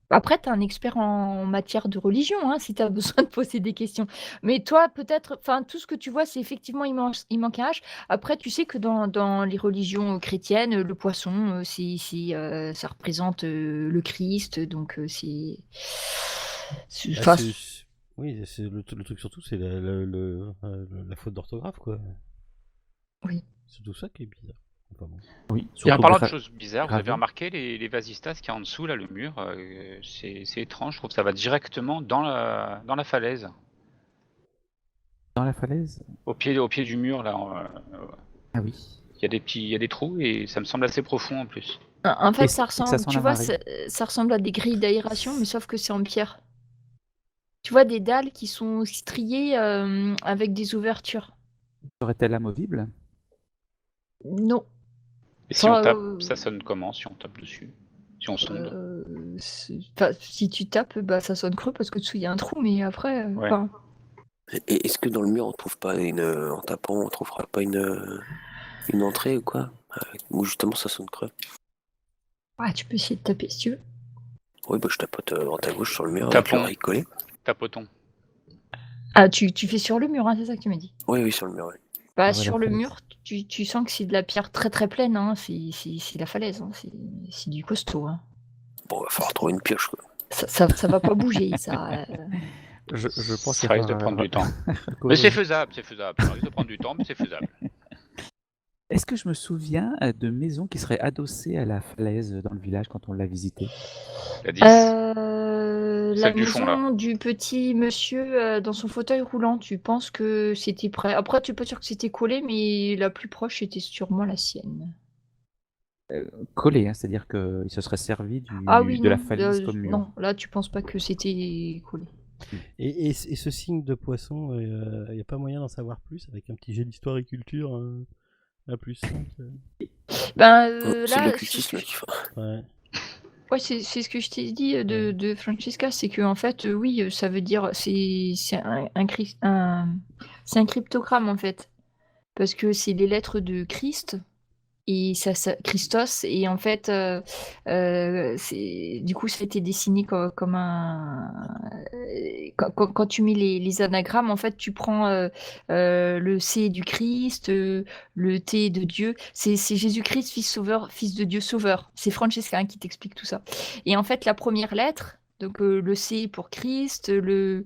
Après, tu es un expert en matière de religion, hein, si tu as besoin de poser des questions. Mais toi, peut-être, enfin, tout ce que tu vois, c'est effectivement, il manque un H. Après, tu sais que dans les religions chrétiennes, le poisson, ça représente le Christ, donc c'est. Bah, Enfin, oui, le truc surtout, c'est la faute d'orthographe, quoi. Oui. C'est tout ça qui est bizarre. Enfin, bon. Oui, Et en surtout parlant de choses bizarres, vous avez gravé. remarqué les vasistas qu'il y a en dessous, là, le mur, c'est étrange, je trouve que ça va directement dans la falaise. Dans la falaise? Au pied du mur, là, Ah oui. il y a des trous et ça me semble assez profond en plus. En fait, Et ça ça ressemble, sent tu la vois, marée. ça ressemble à des grilles d'aération, mais sauf que c'est en pierre. tu vois des dalles qui sont striées avec des ouvertures. Serait-elle amovible? Non. Et si on Enfin, tape, ça sonne comment si on tape dessus? Si on sonde? enfin, si tu tapes, bah, ça sonne creux parce que dessous il y a un trou, mais après, Ouais. enfin, Et est-ce que dans le mur on trouve pas en tapant, on trouvera pas une entrée ou quoi? Où justement ça sonne creux. ouais, tu peux essayer de taper si tu veux. Oui, bah je tapote à droite à gauche sur le mur avec Tapons. l'oreille collée. Tapotons. Ah, tu fais sur le mur, hein, c'est ça que tu m'as dit? Oui, sur le mur, oui. Bah, Ah ouais, sur la le falaise. mur, tu sens que c'est de la pierre très très pleine, hein, c'est la falaise, hein, c'est du costaud, hein. Bon, va falloir trouver une pioche, quoi. Ça va pas bouger, ça. Je pense qu'il Ça risque de va prendre du temps. Mais corriger. c'est faisable, c'est faisable. Ça risque de prendre du temps, mais c'est faisable. Est-ce que je me souviens de maisons qui seraient adossées à la falaise dans le village quand on l'a visité? La 10. La Celle du fond, là. maison du petit monsieur dans son fauteuil roulant, tu penses que c'était prêt. Après, tu es pas sûr que c'était collé, mais la plus proche était sûrement la sienne. Collé, hein, c'est-à-dire qu'il se serait servi Ah oui, de la non, falise comme mur. non, là tu penses pas que c'était collé. Et ce signe de poisson, il n'y a pas moyen d'en savoir plus avec un petit jet d'histoire et culture à plus 5 Ben C'est de là, l'occultisme qu'il faut. Ouais. ouais, c'est ce que je t'ai dit de Francesca, c'est que en fait, oui, ça veut dire c'est c'est un cryptogramme en fait, parce que c'est les lettres de Christ. Et ça Christos et en fait, c'est du coup, ça a été dessiné comme un quand tu mets les anagrammes, en fait, tu prends, le C du Christ, le T de Dieu. C'est Jésus-Christ, fils sauveur, fils de Dieu sauveur. C'est Francesca, hein, qui t'explique tout ça et en fait, la première lettre, donc le C pour Christ, le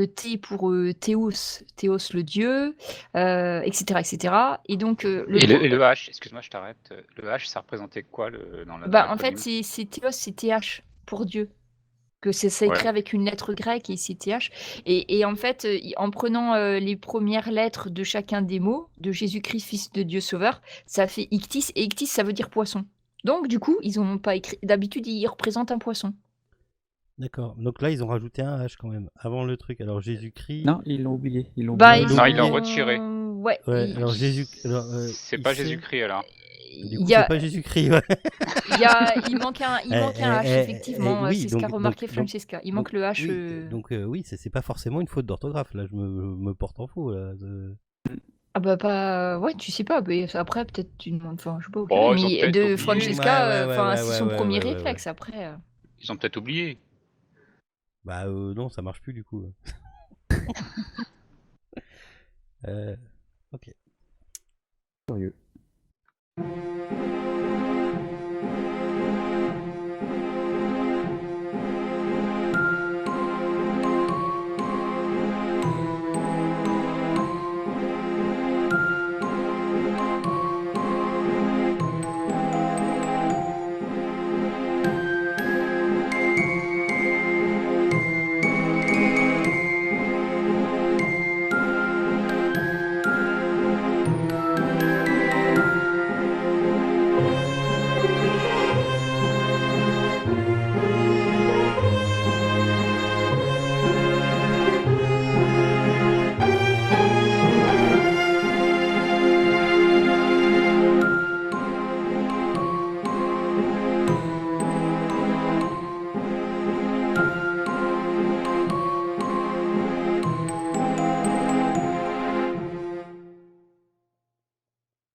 T pour, Théos, Théos le Dieu, et cetera et cetera et donc Et le H, excuse-moi, je t'arrête. Le H, ça représentait quoi dans bah, en l'acronyme? fait, c'est Théos, c'est TH pour Dieu. Que c'est écrit Ouais. avec une lettre grecque et c'est TH. Et en fait, en prenant les premières lettres de chacun des mots, de Jésus-Christ, fils de Dieu sauveur, ça fait ictis, et ictis, ça veut dire poisson. Donc, du coup, ils n'ont pas écrit. D'habitude, ils représentent un poisson. D'accord. Donc là, ils ont rajouté un H quand même avant le truc. Alors Jésus-Christ. Non, ils l'ont oublié. Ils l'ont Bah, oublié. ils Non, ils l'ont ont. retiré. Ouais. Ouais. Alors Jésus. Alors, C'est il pas sait- Jésus-Christ alors. Du Il coup, y a, c'est pas Jésus-Christ. Ouais. il manque un H, effectivement. Oui. C'est ce qu'a remarqué donc, Francesca. Il manque le H. oui. Donc oui, c'est pas forcément une faute d'orthographe. Là, je me porte en faux là. Ah bah pas ouais, tu sais pas, mais après peut-être tu demandes enfin je sais pas au Oh, ils ont mais peut-être de oublié. Francesca, enfin c'est son Ouais. premier réflexe après. Ils ont peut-être oublié. Bah non, ça marche plus du coup. Ok. Curieux.